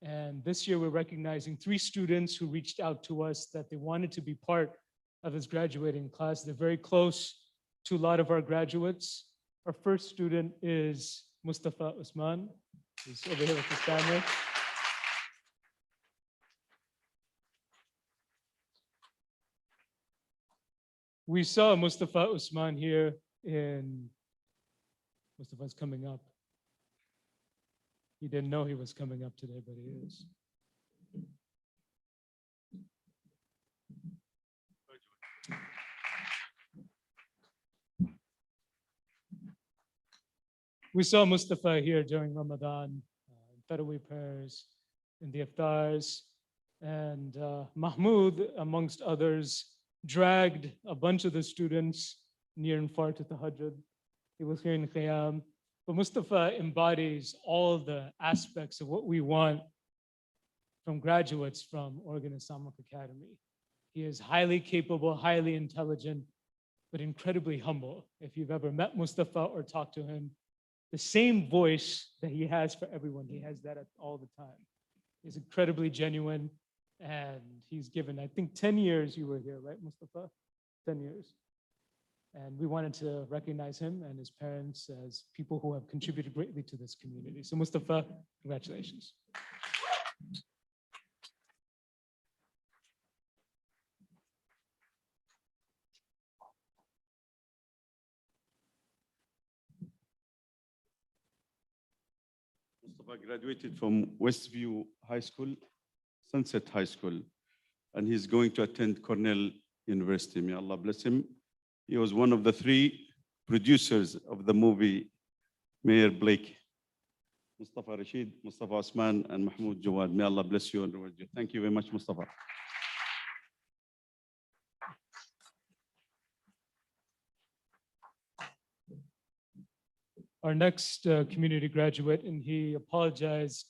And this year we're recognizing 3 students who reached out to us that they wanted to be part of this graduating class. They're very close to a lot of our graduates. Our first student is Mustafa Usman, who's over here with his family. We saw Mustafa Usman here Mustafa's coming up. He didn't know he was coming up today, but he is. We saw Mustafa here during Ramadan, Tarawih prayers, in the iftars, and Mahmoud, amongst others, dragged a bunch of the students near and far to Tahajjud. He was here in Qiyam. But Mustafa embodies all the aspects of what we want from graduates from Oregon Islamic Academy. He is highly capable, highly intelligent, but incredibly humble. If you've ever met Mustafa or talked to him, the same voice that he has for everyone, he has that all the time. He's incredibly genuine, and he's given, I think, 10 years you were here, right, Mustafa? 10 years. And we wanted to recognize him and his parents as people who have contributed greatly to this community. So Mustafa, congratulations. Mustafa graduated from Westview High School, Sunset High School, and he's going to attend Cornell University. May Allah bless him. He was one of the 3 producers of the movie Mayor Blake. Mustafa Rashid, Mustafa Osman, and Mahmoud Jawad. May Allah bless you and reward you. Thank you very much, Mustafa. Our next community graduate, and he apologized.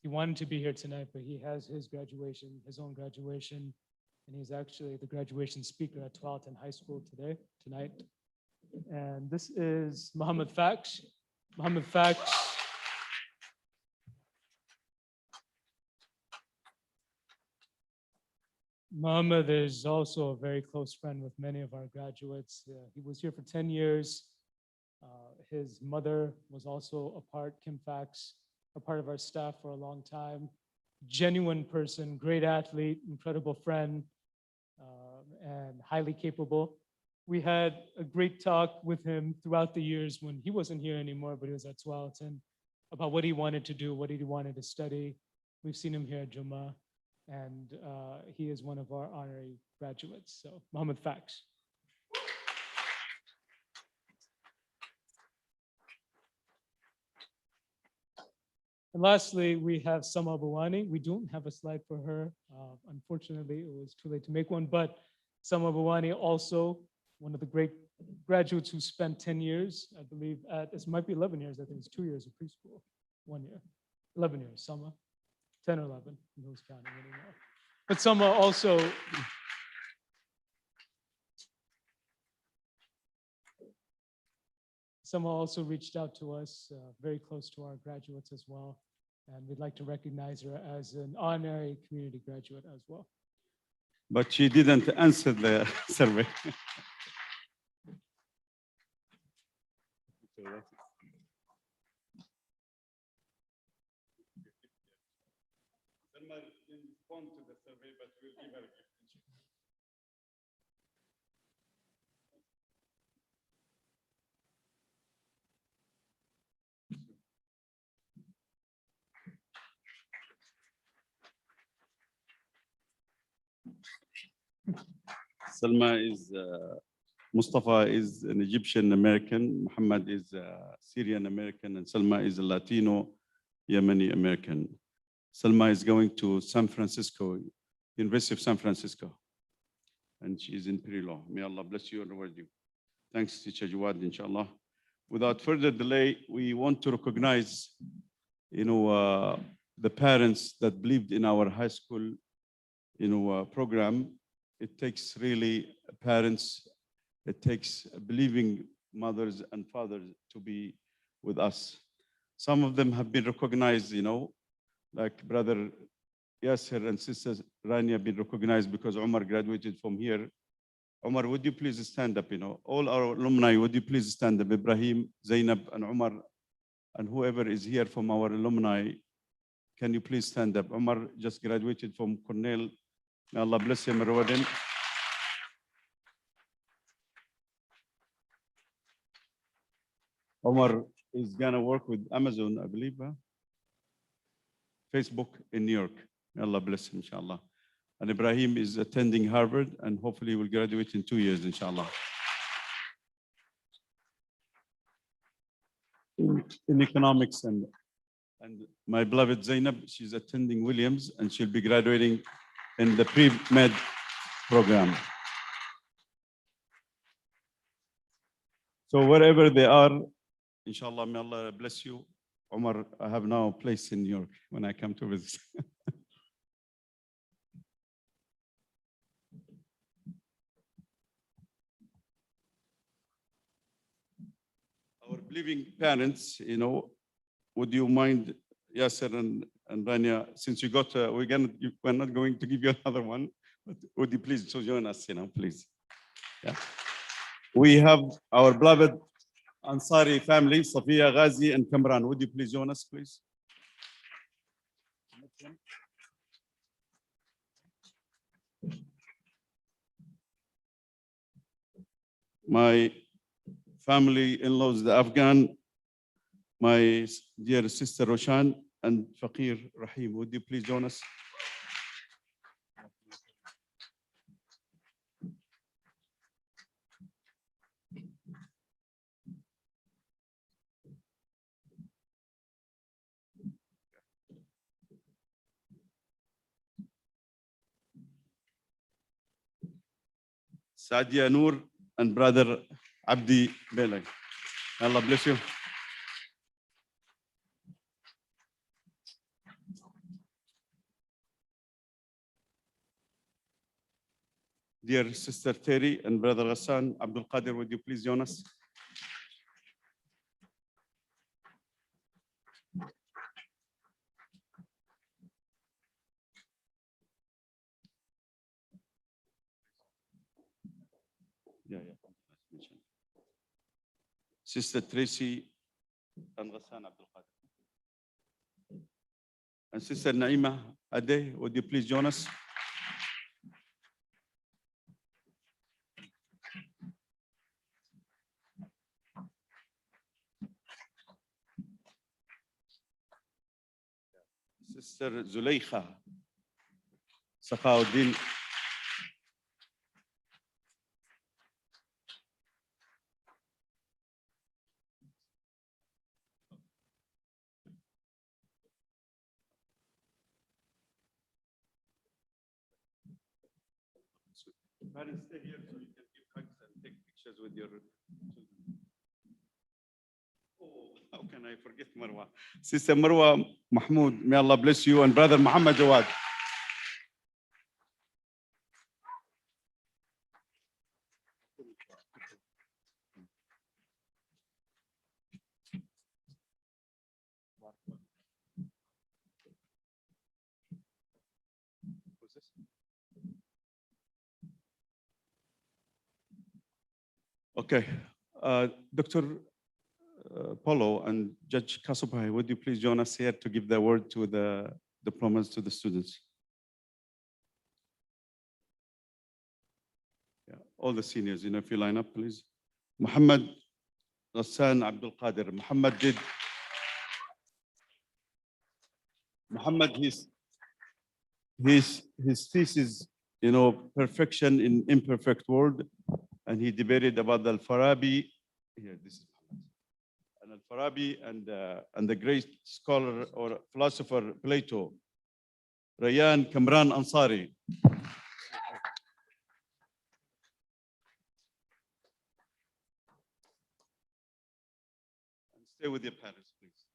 He wanted to be here tonight, but he has his graduation, his own graduation, and he's actually the graduation speaker at Tualatin High School tonight. And this is Muhammad Faksh. Muhammad Faksh. Muhammad is also a very close friend with many of our graduates. He was here for 10 years. His mother was also Kim Faksh, a part of our staff for a long time. Genuine person, great athlete, incredible friend, and highly capable. We had a great talk with him throughout the years when he wasn't here anymore, but he was at Tualatin, about what he wanted to do, what he wanted to study. We've seen him here at Jummah, and he is one of our honorary graduates. So, Muhammad Faksh. And lastly, we have Sama Bawani. We don't have a slide for her. Unfortunately, it was too late to make one, but Sama Bawani also one of the great graduates who spent 10 years, I believe, this might be 11 years, I think it's 2 years of preschool, 1 year, 11 years, Sama, 10 or 11, who's counting anymore. But Sama also, reached out to us, very close to our graduates as well. And we'd like to recognize her as an honorary community graduate as well. But she didn't answer the survey. Selma didn't respond to the survey, but we'll give her a gift. Salma is, Mustafa is an Egyptian American, Muhammad is a Syrian American, and Salma is a Latino Yemeni American. Salma is going to San Francisco, University of San Francisco, and she is in pre-law. May Allah bless you and reward you. Thanks, Teacher Jawad, inshallah. Without further delay, we want to recognize, the parents that believed in our high school, program. It takes really parents, it takes believing mothers and fathers to be with us. Some of them have been recognized, like brother Yasser and sister Rania have been recognized because Omar graduated from here. Omar, would you please stand up? All our alumni, would you please stand up? Ibrahim, Zainab, and Omar, and whoever is here from our alumni, can you please stand up? Omar just graduated from Cornell. May Allah bless him and reward him. Omar is gonna work with Amazon, I believe, Facebook in New York. May Allah bless him, inshallah. And Ibrahim is attending Harvard and hopefully will graduate in 2 years, inshallah. In economics, and my beloved Zainab, she's attending Williams and she'll be graduating in the pre-med program. So wherever they are, inshallah, may Allah bless you. Omar, I have now a place in New York when I come to visit. Our believing parents, would you mind, Yasser and Rania, since you got, we're not going to give you another one, but would you please join us, please? Yeah. We have our beloved Ansari family, Safiya, Ghazi, and Kamran. Would you please join us, please? My family in-laws, the Afghan, my dear sister Roshan and Faqir Rahim. Would you please join us? Sadia Noor and brother Abdi Belay. Allah bless you. Dear sister Terry and brother Ghassan, Abdul Qadir, would you please join us? Yeah. Sister Tracy and Ghassan Abdul Qadir. And Sister Naima Ade, would you please join us? Sister Zuleikha Sakhauddin. Parents, stay here so you can give hugs and take pictures with your children. Oh, how can I forget Marwa? Sister Marwa Mahmoud, may Allah bless you, and brother Muhammad Jawad. Okay, Dr. Polo and Judge Kasupai, would you please join us here to give the word to the diplomas to the students? Yeah, all the seniors, if you line up, please. Muhammad Ghassan Abdul Qadir. Muhammad did. Muhammad, his thesis perfection in imperfect world. And he debated about the Al-Farabi. Here, this is and Al-Farabi and the great scholar or philosopher Plato, Rayyan Kamran Ansari. And stay with your parents, please.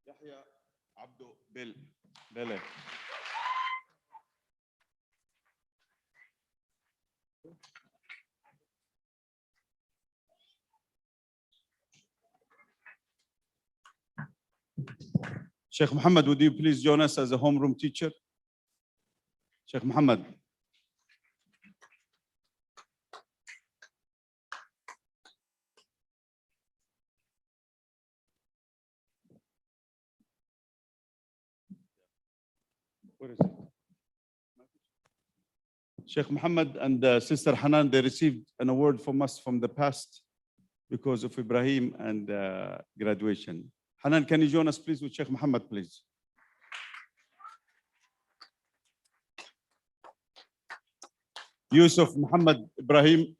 Yahya Abdo Bele. Sheikh Muhammad, would you please join us as a homeroom teacher? Sheikh Muhammad. Where is it? Sheikh Muhammad and Sister Hanan, they received an award from us from the past because of Ibrahim and graduation. Hanan, can you join us please with Sheikh Muhammad, please? Yusuf Muhammad Ibrahim.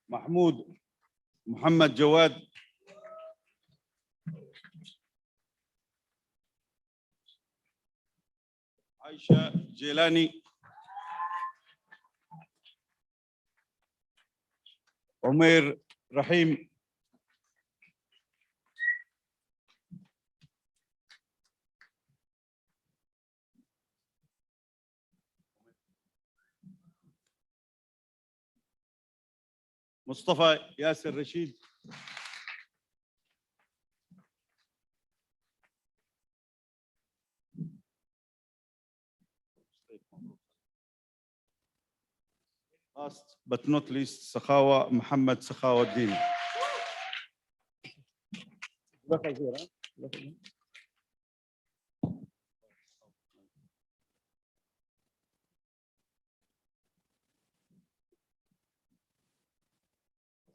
Mahmoud Muhammad Jawad. Aisha Jelani. Umair Rahim. Mustafa Yasir Rashid. Last but not least, Sakhawa Muhammad Sakhawaddin.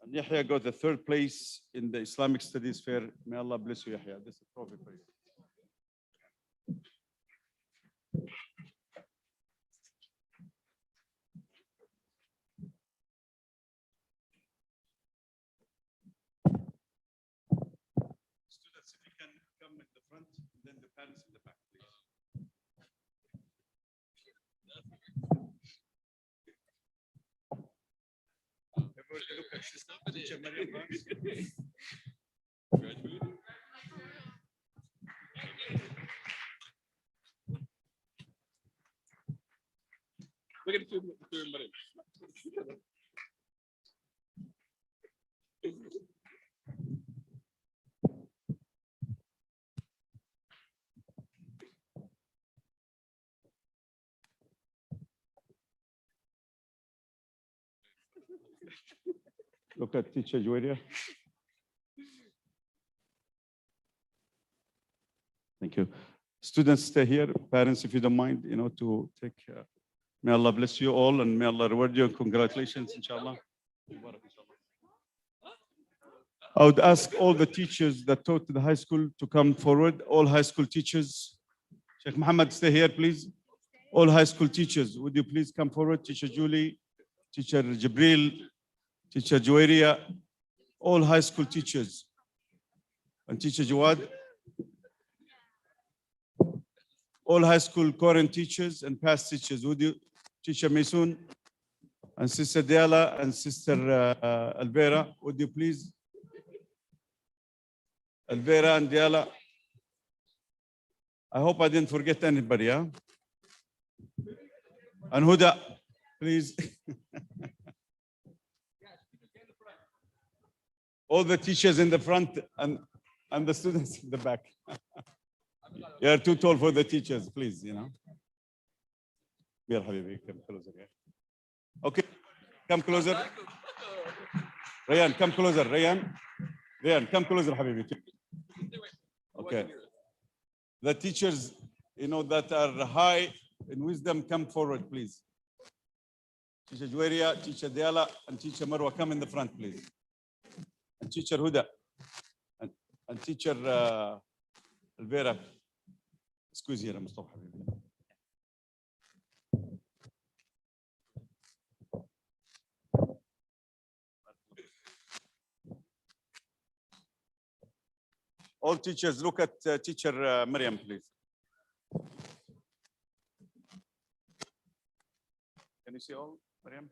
And Yahya got the third place in the Islamic Studies Fair. May Allah bless you, Yahya. This is a trophy for you. Students, if you can come in the front, and then the parents in the back, please. Everybody look at Sister Teacher Maryam Vance. Look at the Maryam. Look at Teacher Juwaria. Thank you. Students, stay here. Parents, if you don't mind, to take. May Allah bless you all and may Allah reward you. Congratulations, inshallah. I would ask all the teachers that taught the high school to come forward. All high school teachers. Sheikh Muhammad, stay here, please. All high school teachers, would you please come forward? Teacher Julie, Teacher Jibril, Teacher Juwaria, all high school teachers. And Teacher Jawad. All high school current teachers and past teachers, would you? Teacher Maysoon and Sister Diala and Sister Alvera, would you please? Alvera and Diala. I hope I didn't forget anybody, yeah? And Huda, please. All the teachers in the front and the students in the back. You're too tall for the teachers, please, Here, Habibi, come closer. Okay, come closer. Rayan, come closer. Rayan, come closer, Habibi. Okay. The teachers, that are high in wisdom, come forward, please. Teacher Juwaria, Teacher Diala, and Teacher Marwa, come in the front, please. And Teacher Huda, and Teacher Elvira, excuse here, Mustafa حبيبي. All teachers, look at teacher Miriam, please. Can you see all, Miriam?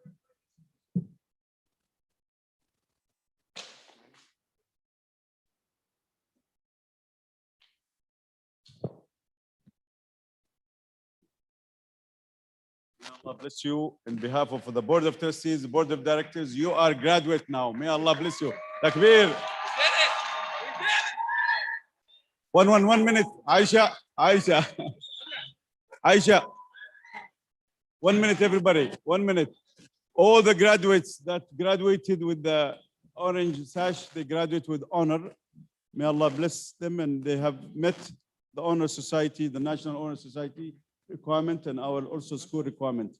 May Allah bless you. In behalf of the Board of Trustees, the Board of Directors, you are graduate now. May Allah bless you. Takbir. 1 minute. Aisha. Aisha. 1 minute, everybody. 1 minute. All the graduates that graduated with the orange sash, they graduate with honor. May Allah bless them, and they have met the honor society, the National Honor Society requirement, and our also school requirement.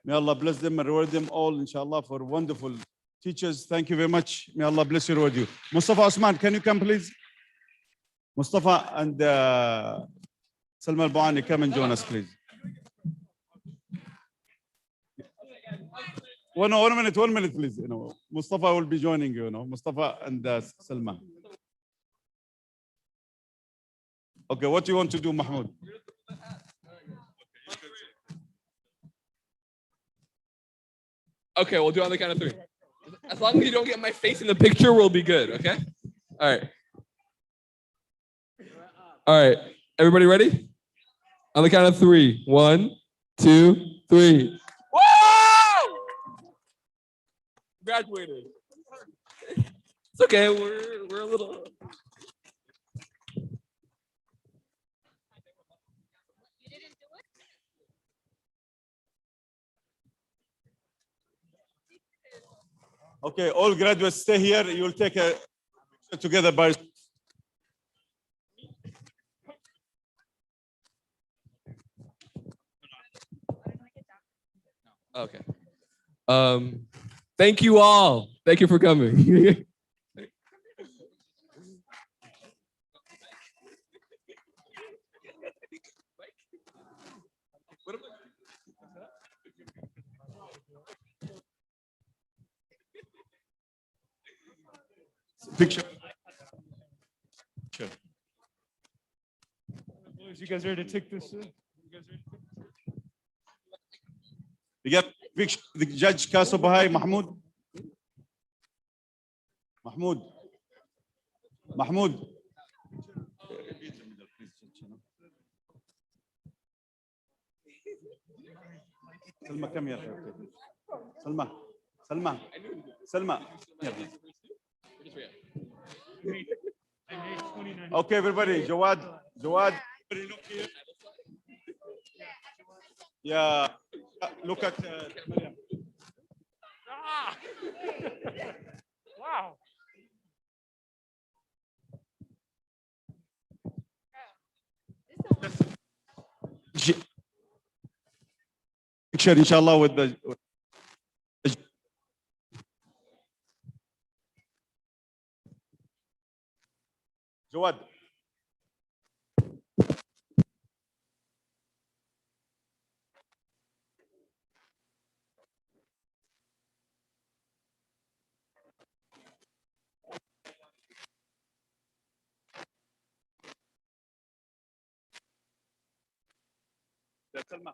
May Allah bless them and reward them all, inshallah, for wonderful teachers. Thank you very much. May Allah bless you and reward you. Mustafa Osman, can you come, please? Mustafa and Salma Al-Bouani, come and join us, please. 1 minute, please. You know, Mustafa will be joining you. Mustafa and Salma. Okay, what do you want to do, Mahmoud? Okay, we'll do it on the count of 3. As long as you don't get my face in the picture, we'll be good, okay? All right. All right, everybody ready? On the count of 3. 1, 2, 3. Woo! Graduated. It's okay, we're a little... Okay, all graduates stay here. You will take a picture together by. Okay. Thank you all. Thank you for coming. Picture. Boys, you guys ready to take this? We got picture. The Judge Kaso Bahai, Mahmoud. Salma, come here. Salma. Okay, everybody. Jawad. Yeah. Look at Maryam. Wow. Picture, inshallah, with the. Jawad. Salma.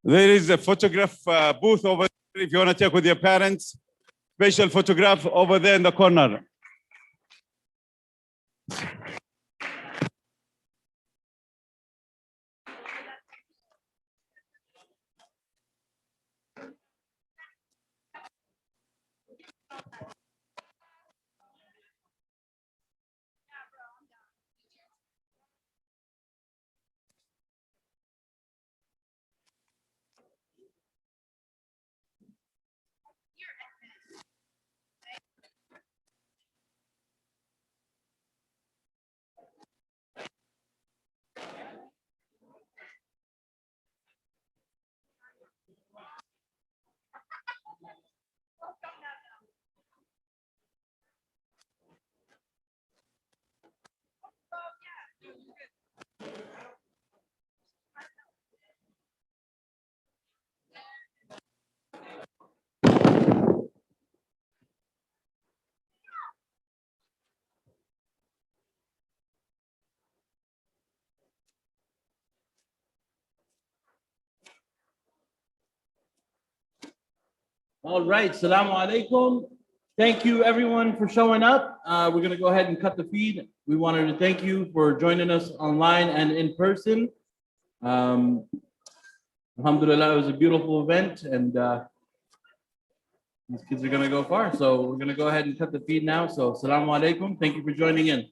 There is a photograph booth over there if you want to take with your parents. Special photograph over there in the corner. All right, Assalamu alaikum. Thank you everyone for showing up. We're gonna go ahead and cut the feed. We wanted to thank you for joining us online and in person. Alhamdulillah, it was a beautiful event and these kids are gonna go far. So we're gonna go ahead and cut the feed now. So Assalamu alaikum. Thank you for joining in.